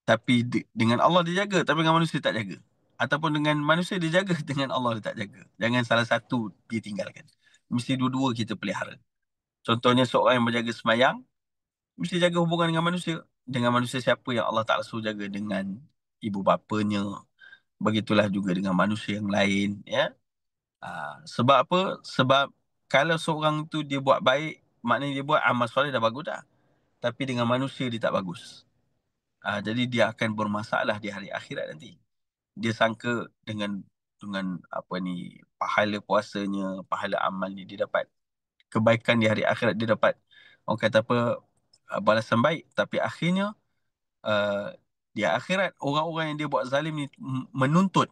tapi dengan Allah dia jaga, tapi dengan manusia tak jaga. Ataupun dengan manusia dia jaga, dengan Allah dia tak jaga. Jangan salah satu dia tinggalkan. Mesti dua-dua kita pelihara. Contohnya seorang yang menjaga semayang, mesti jaga hubungan dengan manusia. Dengan manusia siapa yang Allah Ta'ala suruh jaga? Dengan ibu bapanya. Begitulah juga dengan manusia yang lain. Ya. Sebab apa? Sebab kalau seorang tu dia buat baik, maknanya dia buat amal soleh dah bagus dah. Tapi dengan manusia dia tak bagus. Jadi dia akan bermasalah di hari akhirat nanti. Dia sangka dengan apa ni, pahala puasanya, pahala amal ni dia dapat kebaikan di hari akhirat, dia dapat orang kata apa, balasan baik. Tapi akhirnya uh, di akhirat orang-orang yang dia buat zalim ni menuntut,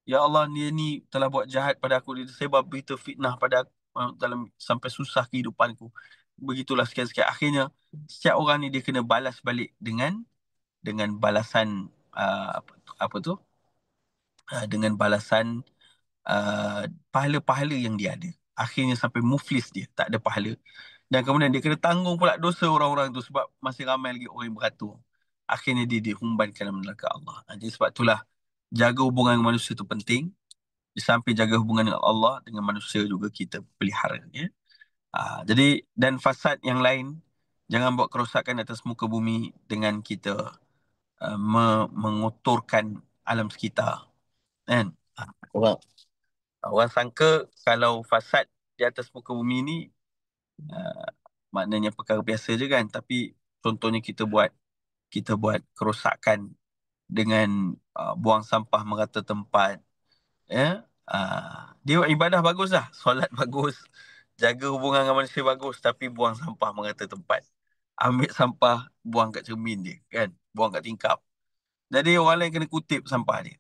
ya Allah, dia ni telah buat jahat pada aku, dia sebar berita fitnah pada aku, dalam sampai susah kehidupanku. Begitulah sekian-sekian. Akhirnya setiap orang ni dia kena balas balik dengan balasan apa tu? Dengan balasan pahala-pahala yang dia ada. Akhirnya sampai muflis, dia tak ada pahala. Dan kemudian dia kena tanggung pula dosa orang-orang tu, sebab masih ramai lagi orang yang beratur. Akhirnya dia dihumbankan dalam neraka Allah. Jadi sebab itulah jaga hubungan dengan manusia itu penting. Di samping jaga hubungan dengan Allah, dengan manusia juga kita pelihara. Ya? Jadi, dan fasad yang lain, jangan buat kerosakan atas muka bumi dengan kita mengotorkan alam sekitar. Kan? Orang, orang sangka kalau fasad di atas muka bumi ni uh, maknanya perkara biasa je kan. Tapi contohnya kita buat kerosakan dengan buang sampah merata tempat. Ya, dia buat ibadah bagus lah, solat bagus, jaga hubungan dengan manusia bagus, tapi buang sampah merata tempat. Ambil sampah, buang kat cermin dia, kan? Buang kat tingkap. Jadi orang lain kena kutip sampah dia.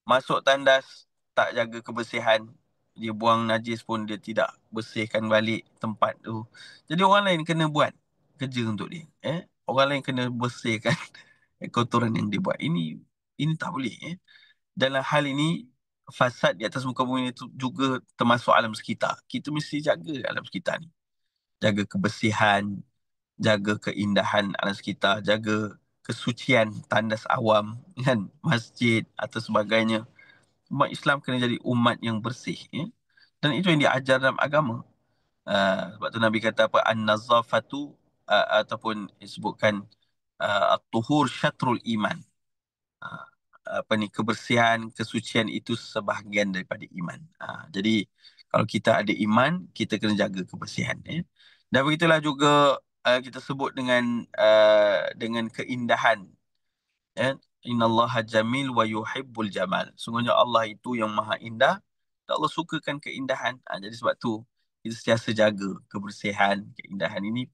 Masuk tandas, tak jaga kebersihan. Dia buang najis pun dia tidak bersihkan balik tempat tu. Jadi orang lain kena buat kerja untuk dia. Orang lain kena bersihkan kotoran yang dia buat. Ini tak boleh. Dalam hal ini, fasad di atas muka bumi itu juga termasuk alam sekitar. Kita mesti jaga alam sekitar ni. Jaga kebersihan, jaga keindahan alam sekitar, jaga kesucian tandas awam, kan, masjid atau sebagainya. Umat Islam kena jadi umat yang bersih, ya? Dan itu yang diajar dalam agama. Sebab tu Nabi kata apa, an-nazafatu, ataupun disebutkan at-tuhur syatrul iman. Ah, Apa ni, kebersihan, kesucian itu sebahagian daripada iman. Jadi kalau kita ada iman, kita kena jaga kebersihan, ya. Dan begitulah juga kita sebut dengan keindahan, ya. Innallaha jamil wa yuhibbul jamal. Sungguhnya Allah itu yang maha indah, dan Allah sukakan keindahan. Jadi sebab tu kita sentiasa jaga kebersihan, keindahan ini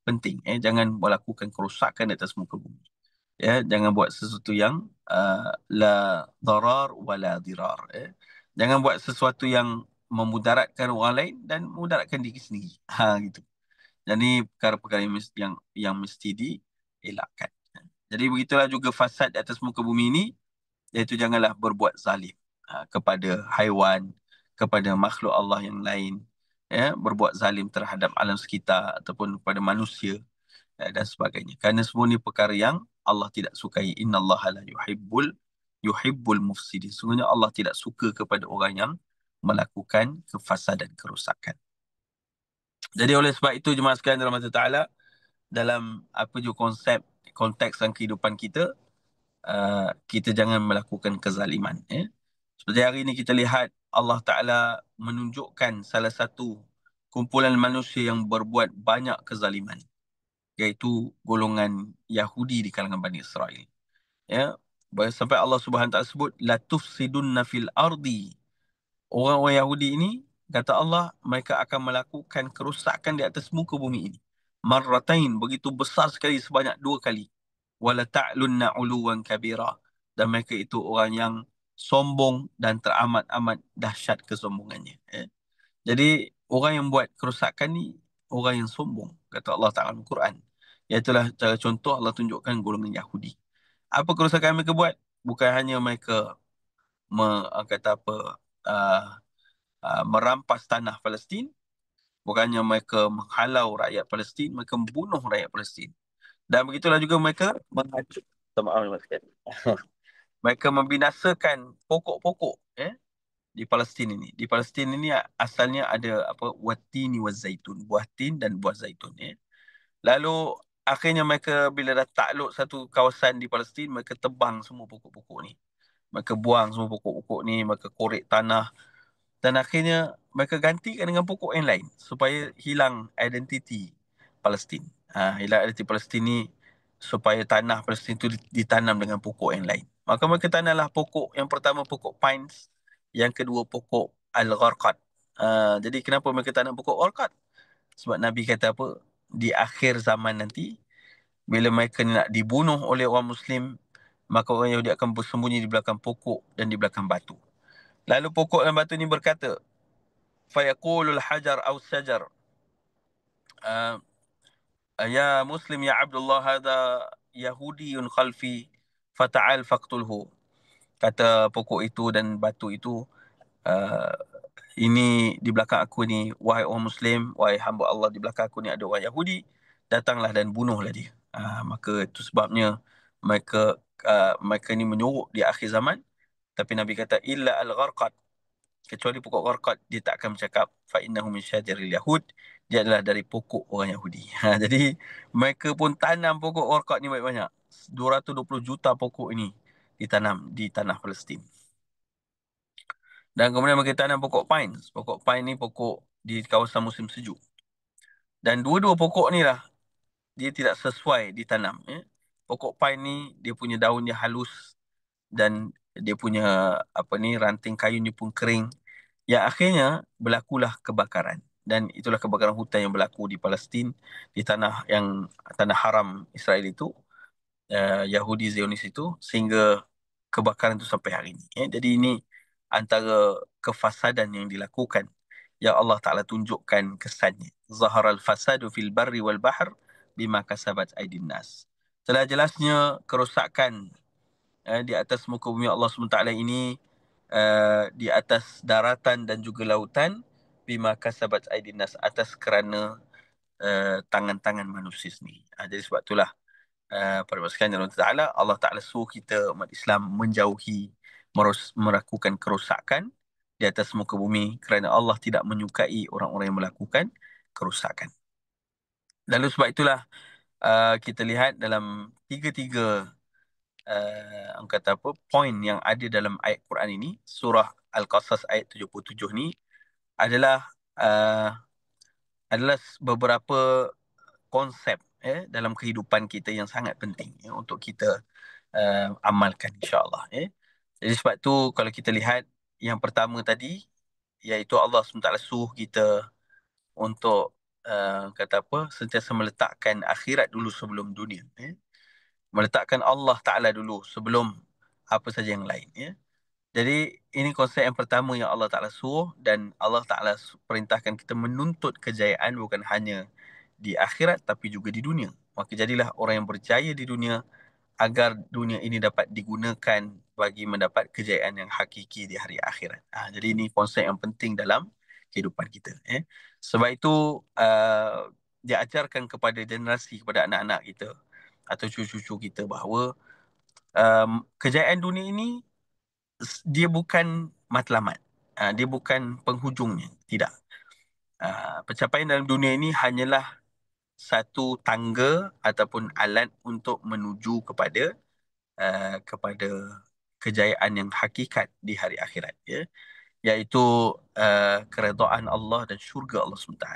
penting. Jangan melakukan kerosakan di atas muka bumi. Ya, jangan buat sesuatu yang la darar wala dirar. Jangan buat sesuatu yang memudaratkan orang lain dan memudaratkan diri sendiri. Gitu. Jadi perkara-perkara yang mesti dielakkan. Jadi begitulah juga fasad di atas muka bumi ini, iaitu janganlah berbuat zalim kepada haiwan, kepada makhluk Allah yang lain, ya, berbuat zalim terhadap alam sekitar ataupun kepada manusia, dan sebagainya. Kerana semua ni perkara yang Allah tidak sukai. Innallaha la yuhibbul mufsidin. Sungguhnya Allah tidak suka kepada orang yang melakukan kefasadan, kerosakan. Jadi oleh sebab itu, jemaah sekalian dalam mata Ta'ala, dalam apa je konsep, konteks dan kehidupan kita, kita jangan melakukan kezaliman. Seperti hari ini kita lihat Allah Ta'ala menunjukkan salah satu kumpulan manusia yang berbuat banyak kezaliman, iaitu golongan Yahudi di kalangan Bani Israel. Ya, sampai Allah Subhanahu Wa Ta'ala sebut la tufsidunna fil ardi. Orang-orang Yahudi ini, kata Allah, mereka akan melakukan kerusakan di atas muka bumi ini. Marratain, begitu besar sekali, sebanyak 2 kali. Wala ta'lunna uluwan kabira. Dan mereka itu orang yang sombong dan teramat-amat dahsyat kesombongannya. Jadi, orang yang buat kerusakan ni, orang yang sombong, kata Allah Ta'ala dalam Quran. Iaitulah cara contoh Allah tunjukkan golongan Yahudi. Apa kerusakan mereka buat? Bukan hanya mereka kata apa, uh, merampas tanah Palestin, bukannya mereka menghalau rakyat Palestin, mereka membunuh rakyat Palestin. Dan begitulah juga mereka menghancur. Maaf, mereka membinasakan pokok-pokok di Palestin ini. Di Palestin ini asalnya ada apa, watini wa zaitun, buah tin dan buah zaitun. Lalu akhirnya mereka bila dah takluk satu kawasan di Palestin, mereka tebang semua pokok-pokok ni. Mereka buang semua pokok-pokok ni, mereka korek tanah, dan akhirnya mereka gantikan dengan pokok yang lain supaya hilang identiti Palestin. Hilang identiti Palestin ni supaya tanah Palestin itu ditanam dengan pokok yang lain. Maka mereka tanamlah pokok yang pertama, pokok pines, yang kedua pokok al-gharqad. Jadi kenapa mereka tanam pokok gharqad? Sebab Nabi kata apa? Di akhir zaman nanti, bila mereka nak dibunuh oleh orang Muslim, maka orang Yahudi akan bersembunyi di belakang pokok dan di belakang batu. Lalu pokok dan batu ini berkata, fayaqulul hajar aw sajar, ya Muslim ya Abdullah, hadha Yahudiyun khalfi, fata'al faqtulhu. Kata pokok itu dan batu itu, uh, ini di belakang aku ni, wahai orang Muslim, wahai hamba Allah, di belakang aku ni ada orang Yahudi, datanglah dan bunuhlah dia. Maka itu sebabnya mereka ni menyorok di akhir zaman. Tapi Nabi kata illa al-gharqad, kecuali pokok gharqad, dia tak akan bercakap fa innahu min syajaril yahud, dia adalah dari pokok orang Yahudi. Jadi mereka pun tanam pokok gharqad ni banyak-banyak. 220 juta pokok ini ditanam di tanah Palestin. Dan kemudian mereka tanam pokok pine. Pokok pine ni pokok di kawasan musim sejuk. Dan dua-dua pokok ni lah dia tidak sesuai ditanam. Pokok pine ni dia punya daun dia halus, dan dia punya apa ni, ranting kayunya pun kering. Yang akhirnya berlakulah kebakaran. Dan itulah kebakaran hutan yang berlaku di Palestin, di tanah haram Israel itu, Yahudi Zionis itu, sehingga kebakaran itu sampai hari ini. Jadi ini antara kefasadan yang dilakukan yang Allah Ta'ala tunjukkan kesannya. Zaharal fasadu fil barri wal bahr bima kasabat aydin nas. Telah jelasnya kerosakan di atas muka bumi Allah SWT ini, di atas daratan dan juga lautan, bima kasabat aydin nas, atas kerana tangan-tangan manusia sendiri. Jadi sebab itulah pada sekalian Allah Ta'ala suruh kita umat Islam menjauhi melakukan kerosakan di atas muka bumi, kerana Allah tidak menyukai orang-orang yang melakukan kerosakan. Lalu sebab itulah kita lihat dalam tiga-tiga orang kata apa, poin yang ada dalam ayat Quran ini, surah Al-Qasas ayat 77 ni adalah beberapa konsep dalam kehidupan kita yang sangat penting untuk kita amalkan, insya-Allah. Jadi sebab tu kalau kita lihat yang pertama tadi, iaitu Allah SWT suruh kita untuk kata apa, sentiasa meletakkan akhirat dulu sebelum dunia. Meletakkan Allah Ta'ala dulu sebelum apa saja yang lain. Jadi ini konsep yang pertama yang Allah Ta'ala suruh, dan Allah Ta'ala perintahkan kita menuntut kejayaan bukan hanya di akhirat tapi juga di dunia. Maka jadilah orang yang berjaya di dunia, agar dunia ini dapat digunakan bagi mendapat kejayaan yang hakiki di hari akhirat. Jadi ini konsep yang penting dalam kehidupan kita. Sebab itu diajarkan kepada generasi, kepada anak-anak kita atau cucu-cucu kita, bahawa kejayaan dunia ini dia bukan matlamat. Dia bukan penghujungnya. Tidak. Pencapaian dalam dunia ini hanyalah satu tangga ataupun alat untuk menuju kepada kepada kejayaan yang hakikat di hari akhirat, ya, iaitu keredaan Allah dan syurga Allah SWT,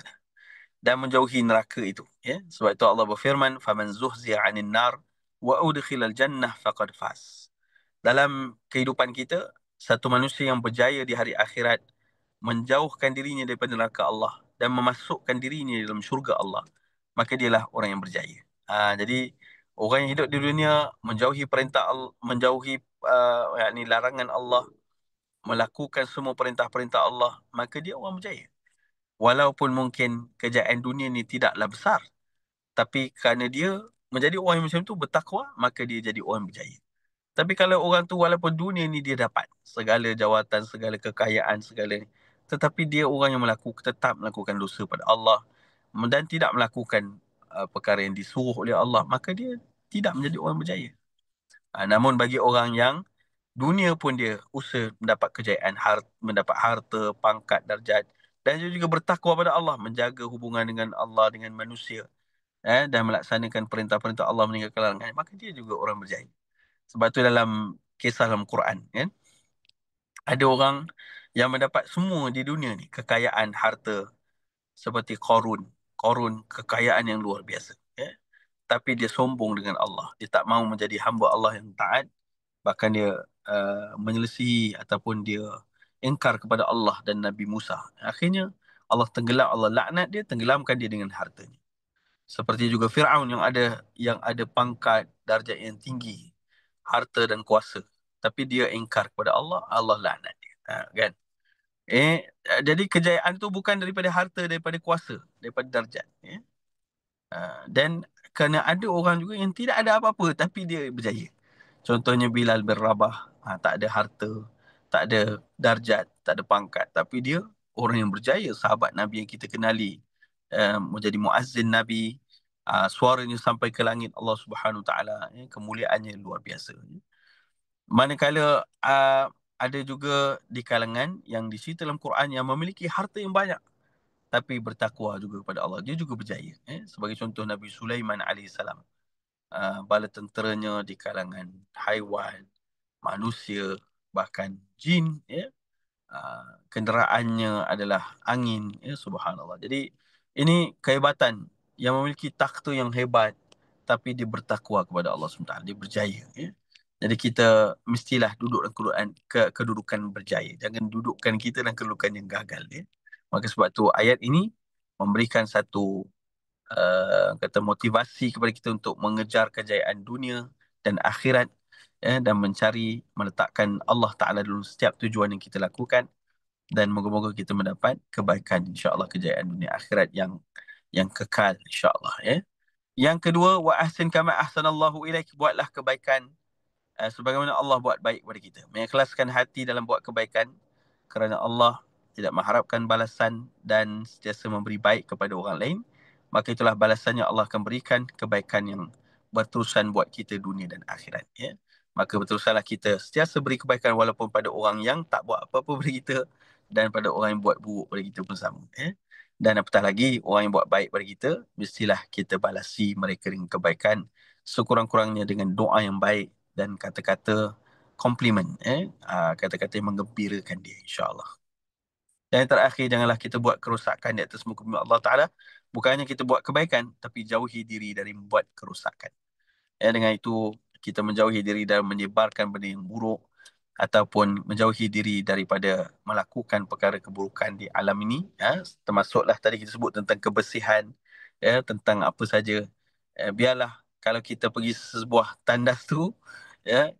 dan menjauhi neraka itu, ya. Sebab itu Allah berfirman, faman zuhziya 'anil nar wa udkhilal jannah faqad faz. Dalam kehidupan kita, satu manusia yang berjaya di hari akhirat menjauhkan dirinya daripada neraka Allah dan memasukkan dirinya dalam syurga Allah, maka dialah orang yang berjaya. Jadi orang yang hidup di dunia menjauhi perintah Allah, menjauhi yakni larangan Allah, melakukan semua perintah-perintah Allah, maka dia orang berjaya. Walaupun mungkin kejayaan dunia ni tidaklah besar, tapi kerana dia menjadi orang yang macam tu bertakwa, maka dia jadi orang yang berjaya. Tapi kalau orang tu walaupun dunia ni dia dapat segala jawatan, segala kekayaan, segala ni, tetapi dia orang yang tetap melakukan dosa pada Allah dan tidak melakukan perkara yang disuruh oleh Allah, maka dia tidak menjadi orang berjaya. Namun bagi orang yang dunia pun dia usaha mendapat kejayaan, mendapat harta, pangkat, darjat, dan dia juga bertakwa pada Allah, menjaga hubungan dengan Allah, dengan manusia, dan melaksanakan perintah-perintah Allah, meninggalkan larangan, maka dia juga orang berjaya. Sebab tu dalam kisah dalam Quran, kan, ada orang yang mendapat semua di dunia ni, kekayaan, harta, seperti Qarun. Qarun kekayaan yang luar biasa, ya. Tapi dia sombong dengan Allah. Dia tak mahu menjadi hamba Allah yang taat. Bahkan dia menyelisihi ataupun dia ingkar kepada Allah dan Nabi Musa. Akhirnya Allah tenggelam, Allah laknat dia, tenggelamkan dia dengan hartanya. Seperti juga Firaun yang ada pangkat, darjat yang tinggi, harta dan kuasa, tapi dia ingkar kepada Allah, Allah laknat dia. Kan? Jadi kejayaan tu bukan daripada harta, daripada kuasa, daripada darjat. Dan kerana ada orang juga yang tidak ada apa-apa tapi dia berjaya. Contohnya Bilal bin Rabah, tak ada harta, tak ada darjat, tak ada pangkat, tapi dia orang yang berjaya, sahabat Nabi yang kita kenali, menjadi muazzin Nabi, suaranya sampai ke langit Allah Subhanahu Wa Taala, kemuliaannya luar biasa. Manakala ada juga di kalangan yang dicerita dalam Quran yang memiliki harta yang banyak tapi bertakwa juga kepada Allah, dia juga berjaya. Sebagai contoh Nabi Sulaiman alaihissalam, bala tenteranya di kalangan haiwan, manusia, bahkan jin, ya. Kenderaannya adalah angin, ya, subhanallah. Jadi ini kehebatan yang memiliki takhta yang hebat, tapi dia bertakwa kepada Allah SWT, dia berjaya, ya. Jadi kita mestilah duduk dalam kedudukan berjaya, jangan dudukkan kita dalam kedudukan yang gagal, ya. Maka sebab tu ayat ini memberikan satu kata motivasi kepada kita untuk mengejar kejayaan dunia dan akhirat, dan meletakkan Allah Ta'ala dalam setiap tujuan yang kita lakukan, dan moga-moga kita mendapat kebaikan, insya-Allah, kejayaan dunia akhirat yang kekal, insya-Allah, ya. Yang kedua, wa ahsin kama ahsanallahu ilaik, buatlah kebaikan sebagaimana Allah buat baik kepada kita. Mengikhlaskan hati dalam buat kebaikan kerana Allah tidak mengharapkan balasan dan sentiasa memberi baik kepada orang lain, maka itulah balasannya Allah akan berikan kebaikan yang berterusan buat kita dunia dan akhirat, ya. Maka berteruslah kita sentiasa beri kebaikan walaupun pada orang yang tak buat apa-apa pada kita, dan pada orang yang buat buruk pada kita pun sama, ya. Dan apatah lagi orang yang buat baik pada kita, mestilah kita balasi mereka dengan kebaikan, sekurang-kurangnya dengan doa yang baik dan kata-kata komplimen, kata-kata yang menggembirakan dia, insya-Allah. Dan yang terakhir, janganlah kita buat kerosakan di atas muka bumi Allah Ta'ala. Bukannya kita buat kebaikan, tapi jauhi diri dari membuat kerosakan. Dengan itu, kita menjauhi diri dari menyebarkan benda yang buruk, ataupun menjauhi diri daripada melakukan perkara keburukan di alam ini. Termasuklah tadi kita sebut tentang kebersihan, tentang apa saja. Biarlah kalau kita pergi sebuah tandas tu,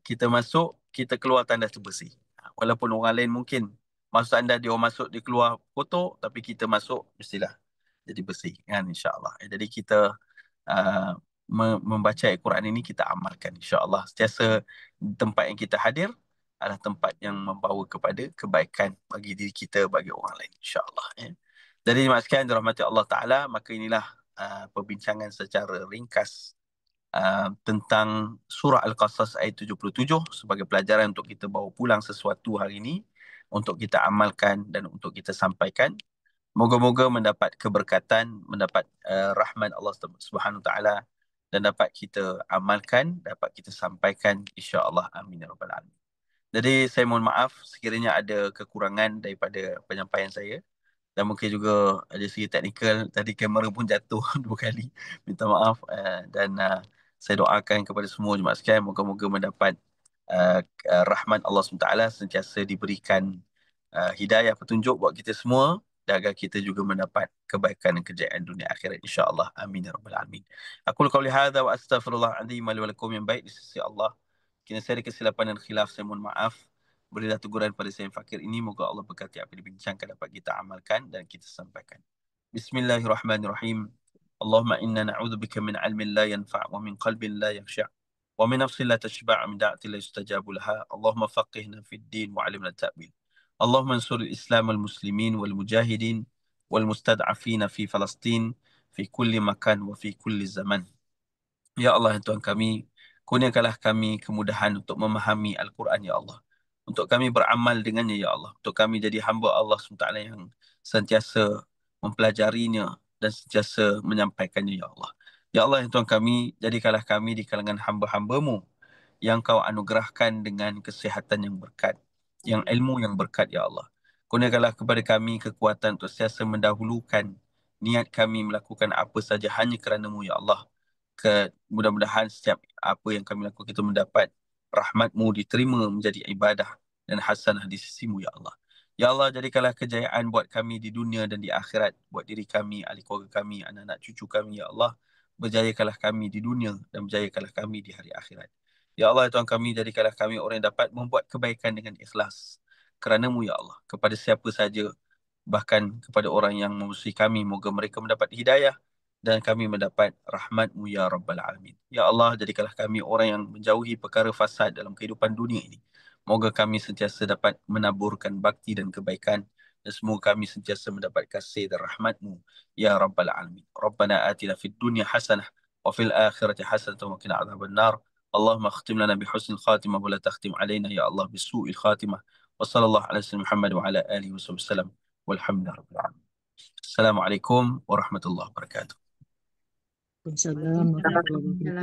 kita masuk, kita keluar tandas tu bersih. Walaupun orang lain mungkin masuk tandas, dia orang masuk, dia keluar kotor, tapi kita masuk mestilah jadi bersih, kan, insya-Allah. Jadi kita uh, membaca Al-Quran ini kita amalkan, insya-Allah. Sentiasa tempat yang kita hadir adalah tempat yang membawa kepada kebaikan bagi diri kita, bagi orang lain, insya-Allah, ya. Jadi jemaah sekalian dirahmati Allah Taala, maka inilah perbincangan secara ringkas tentang surah Al-Qasas ayat 77 sebagai pelajaran untuk kita bawa pulang sesuatu hari ini, untuk kita amalkan dan untuk kita sampaikan. Moga-moga mendapat keberkatan, mendapat rahmat Allah Subhanahu Wa Taala, dan dapat kita amalkan, dapat kita sampaikan, insya-Allah. Amin ya rabbal alamin. Jadi saya mohon maaf sekiranya ada kekurangan daripada penyampaian saya, dan mungkin juga ada segi teknikal, tadi kamera pun jatuh 2 kali, minta maaf. Dan saya doakan kepada semua jemaah sekalian, moga-moga mendapat uh, rahmat Allah SWT, sentiasa diberikan hidayah petunjuk buat kita semua, dan agar kita juga mendapat kebaikan dan kejayaan dunia akhirat, insya-Allah. Amin ya rabbal alamin. Aku qauli hadza wa astaghfirullah azim li wa lakum yang baik di sisi Allah. Kini saya ada kesilapan dan khilaf, saya mohon maaf. Berilah teguran pada saya yang fakir ini. Moga Allah berkati apa yang dibincangkan dapat kita amalkan dan kita sampaikan. Bismillahirrahmanirrahim. Allahumma inna na'udzubika min ilmin la yanfa' wa min qalbin la yakhsha' wa min nafsin la tashba' min da'atin la yustajabu laha. Allahumma faqihna fid din wa 'allimna at-ta'wil. Allahumma ansur al-Islam wal muslimin wal mujahidin wal mustad'afina fi Palestin fi kulli makan wa fi kulli zaman. Ya Allah, ya Tuhan kami, kurniakanlah kami kemudahan untuk memahami Al-Quran, Ya Allah. Untuk kami beramal dengannya, Ya Allah. Untuk kami jadi hamba Allah SWT yang sentiasa mempelajarinya dan sentiasa menyampaikannya, Ya Allah. Ya Allah, ya Tuhan kami, jadikanlah kami di kalangan hamba-hamba-Mu yang Kau anugerahkan dengan kesihatan yang berkat, yang ilmu yang berkat, Ya Allah. Kurniakanlah kepada kami kekuatan untuk sentiasa mendahulukan niat kami melakukan apa saja hanya kerana-Mu, Ya Allah. Mudah-mudahan setiap apa yang kami lakukan itu mendapat rahmat-Mu, diterima menjadi ibadah dan hasanah di sisi-Mu, Ya Allah. Ya Allah, jadikanlah kejayaan buat kami di dunia dan di akhirat, buat diri kami, ahli keluarga kami, anak-anak cucu kami, Ya Allah. Berjayakanlah kami di dunia dan berjayakanlah kami di hari akhirat. Ya Allah, ya Tuhan kami, jadikanlah kami orang yang dapat membuat kebaikan dengan ikhlas kerana-Mu, Ya Allah. Kepada siapa saja, bahkan kepada orang yang memusuhi kami, moga mereka mendapat hidayah dan kami mendapat rahmat-Mu, Ya Rabbal Alamin. Ya Allah, jadikanlah kami orang yang menjauhi perkara fasad dalam kehidupan dunia ini. Moga kami sentiasa dapat menaburkan bakti dan kebaikan, dan semoga kami sentiasa mendapat kasih dan rahmat-Mu, Ya Rabbal Alamin. Rabbana atina fid dunya hasanah wa fil akhirati hasanah wa qina adzaban nar. Allahumma akhtim lana bi husnil khatimah wa la takhtim alaina ya Allah bi su'il khatimah. Wa sallallahu ala sayyidina Muhammad wa ala alihi wa sallam. Walhamdulillah rabbil alamin. Assalamualaikum warahmatullahi wabarakatuh. Waalaikumsalam warahmatullahi wabarakatuh.